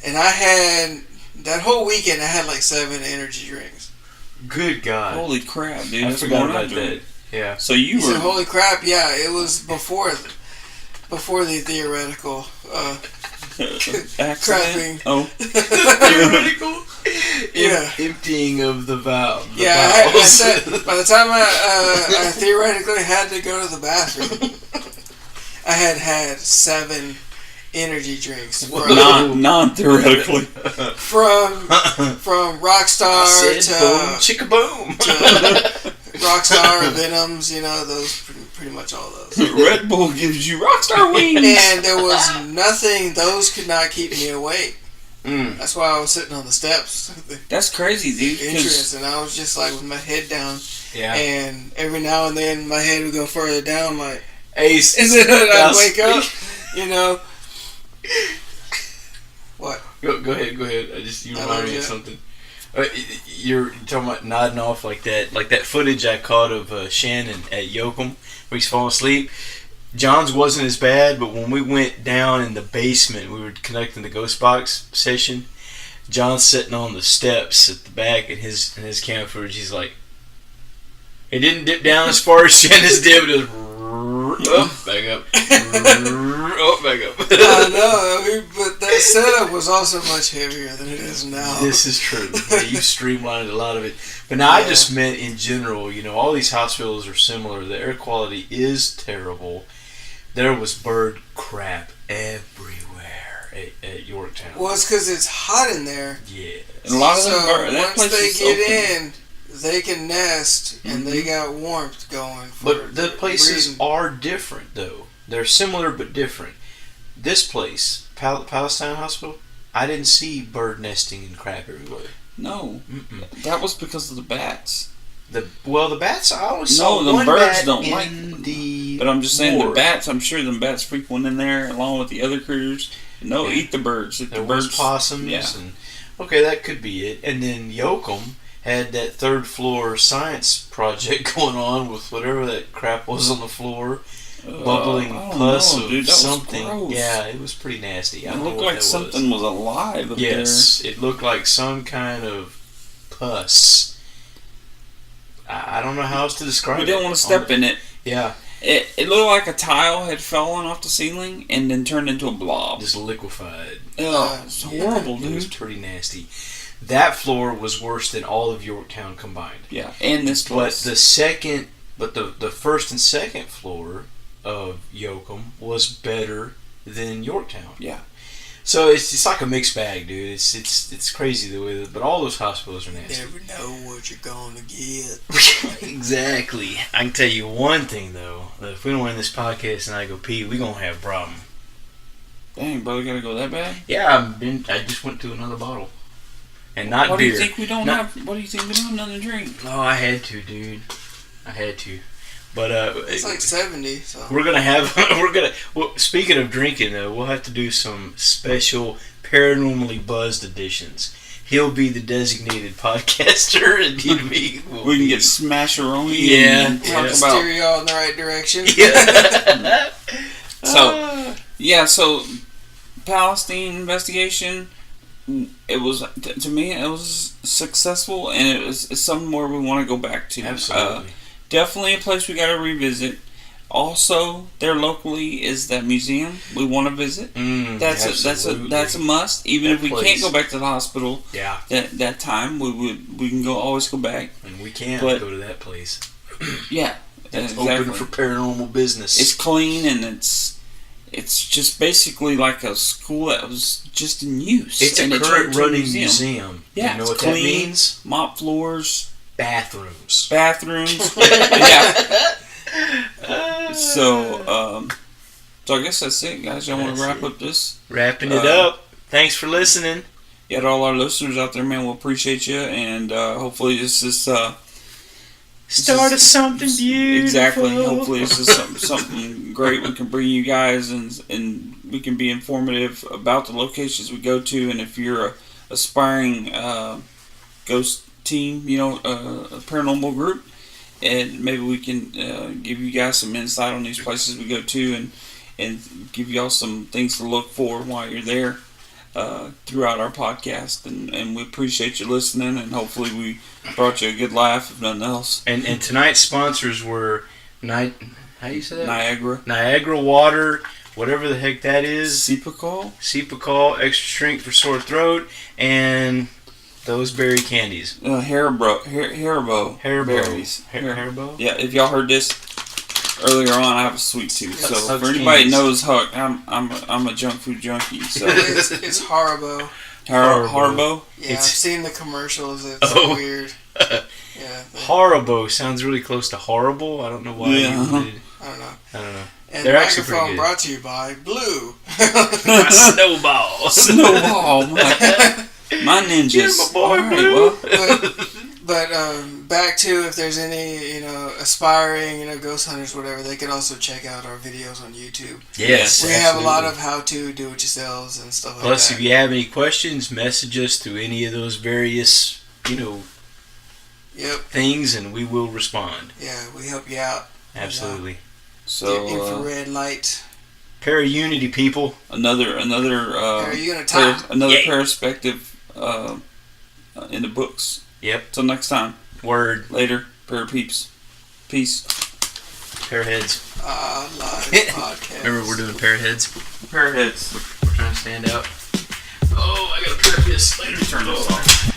and I had that whole weekend. I had like 7 energy drinks. Good God! Holy crap, dude! I forgot about that. Yeah. So you were. Said, holy crap! Yeah, it was before the theoretical crapping. Oh. Theoretical? Yeah. Emptying of the valve. I said, by the time I theoretically had to go to the bathroom, I had 7 energy drinks. Non-theoretically. From Rockstar boom, chicka boom. to Rockstar, Venoms, those pretty much all those. Red Bull gives you Rockstar wings. And there was nothing, those could not keep me awake. That's why I was sitting on the steps. That's crazy, dude. Entrance, and I was just like with my head down. Yeah. And every now and then my head would go further down, like, Ace. and then I'd wake up, What? Go ahead. You reminded me of something. You're talking about nodding off like that footage I caught of Shannon at Yoakum where he's falling asleep. John's wasn't as bad, but when we went down in the basement, we were conducting the Ghost Box session. John's sitting on the steps at the back in his camera footage. He's like, it didn't dip down as far as Shannon's did, but it was back up, back up. I know, but that setup was also much heavier than it is now. This is true. Yeah, you streamlined a lot of it. But now I just meant in general, all these hospitals are similar. The air quality is terrible. There was bird crap everywhere at Yorktown. Well, it's because it's hot in there. Yeah. And a lot of them birds, once they get open. in, they can nest, and they got warmth going. But the places are different, though. They're similar but different. This place, Palestine Hospital, I didn't see bird nesting and crap everywhere. No. That was because of the bats. The bats, I always saw the one birds bat don't in like the But I'm just saying ward. the bats, I'm sure them bats frequent in there along with the other critters. No, eat the birds. There was possums. Yeah. And, okay, that could be it. And then Yoakum had that 3rd floor science project going on with whatever that crap was on the floor. Bubbling pus of dude, that something. Was gross. Yeah, it was pretty nasty. It looked like something was alive up there. Yes, it looked like some kind of pus. I don't know how else to describe it. We didn't want to step in it. Yeah. It looked like a tile had fallen off the ceiling and then turned into a blob. Just liquefied. Oh, it's horrible, It was dude. pretty nasty. That floor was worse than all of Yorktown combined. Yeah, and this place. But the first and second floor of Yoakum was better than Yorktown. Yeah. So it's like a mixed bag, dude. It's crazy the way but all those hospitals are nasty. Never know what you're gonna get. Exactly. I can tell you one thing though, that if we don't win this podcast and I go pee, we gonna have a problem. Dang, brother, gotta go that bad? Yeah, I just went to another bottle. And not What beer. do you think we don't have? What do you think we don't have nothing to drink? Oh, I had to, dude. I had to. But It's like 70, so. we're gonna have well, speaking of drinking though, we'll have to do some special paranormally buzzed editions. He'll be the designated podcaster and me will We can be- get Smasheroni. Yeah. And Help talk steer about. y'all in the right direction. Yeah. So, yeah, so Palestine investigation. It was to me. It was successful, and it's something where we want to go back to. Absolutely. Definitely a place we got to revisit. Also, there locally is that museum we want to visit. That's a must. Even That if we place. can't go back to the hospital, Yeah. that time we can always go back. And we can't But- go to that place. Yeah, It's exactly. open for paranormal business. It's clean and it's just basically like a school that was just in use. It's a And it current turned to a running museum. Yeah, You know it's what clean. that means? Mop floors, Bathrooms. bathrooms. Yeah. So I guess that's it, guys. Y'all want That's to wrap it. up this? Wrapping it up. Thanks for listening. Yeah, to all our listeners out there, man, we'll appreciate you, and hopefully this is Started something beautiful. exactly. Hopefully this is something great we can bring you guys, and we can be informative about the locations we go to, and if you're a aspiring ghost team, a paranormal group, and maybe we can give you guys some insight on these places we go to, and give y'all some things to look for while you're there throughout our podcast, and we appreciate you listening, and hopefully we brought you a good laugh, if nothing else. And tonight's sponsors were how do you say that? Niagara Water, whatever the heck that is. Cepacol, extra strength for sore throat, and those berry candies. Haribo berries. Haribo? Yeah, if y'all heard this earlier on, I have a sweet tooth. So Huck's for anybody candies. that knows Huck, I'm a junk food junkie. So It's Haribo. Haribo. Yeah, It's- I've seen the commercials. It's Oh. weird. Yeah. Haribo sounds really close to horrible. I don't know why. Yeah. You did. I don't know. I don't know. And They're the actually pretty microphone good. brought to you by Blue. Snowball. Snowball. My ninjas. You're my boy, All right, Blue. But back to if there's any aspiring ghost hunters, whatever, they can also check out our videos on YouTube. Yes. We have a lot absolutely. of how to do it yourselves and stuff like Plus, that. if you have any questions, message us through any of those various, Yep. things, and we will respond. Yeah, we help you out. Absolutely. So Infrared light. Para-unity, people. another Are you gonna talk? another Yeah. Paraspective in the books. Yep. Till next time. Word. Later, pair of peeps. Peace. Pair heads. Live podcast. Remember, we're doing pair heads. Pair of heads. We're trying to stand out. Oh, I gotta prep this later. Turn this off.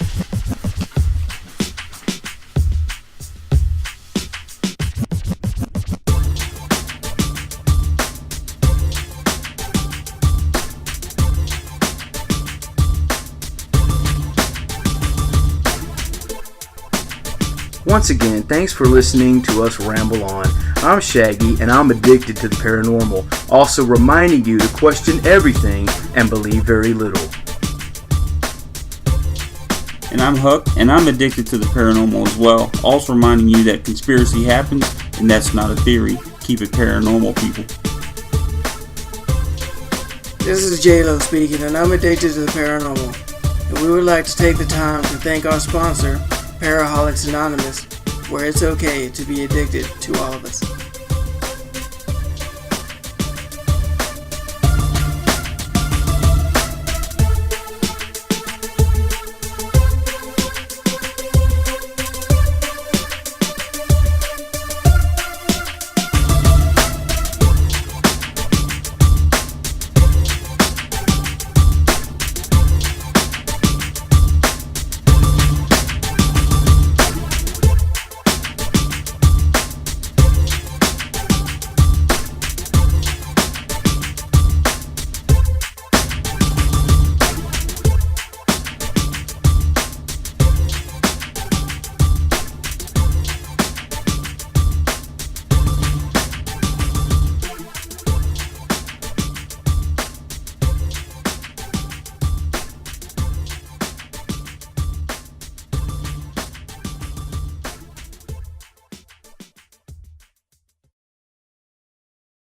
Once again, thanks for listening to us ramble on. I'm Shaggy, and I'm addicted to the paranormal, also reminding you to question everything and believe very little. And I'm Huck, and I'm addicted to the paranormal as well. Also reminding you that conspiracy happens, and that's not a theory. Keep it paranormal, people. This is J-Lo speaking, and I'm addicted to the paranormal. And we would like to take the time to thank our sponsor, Para-holiX Anonymous, where it's okay to be addicted to all of us.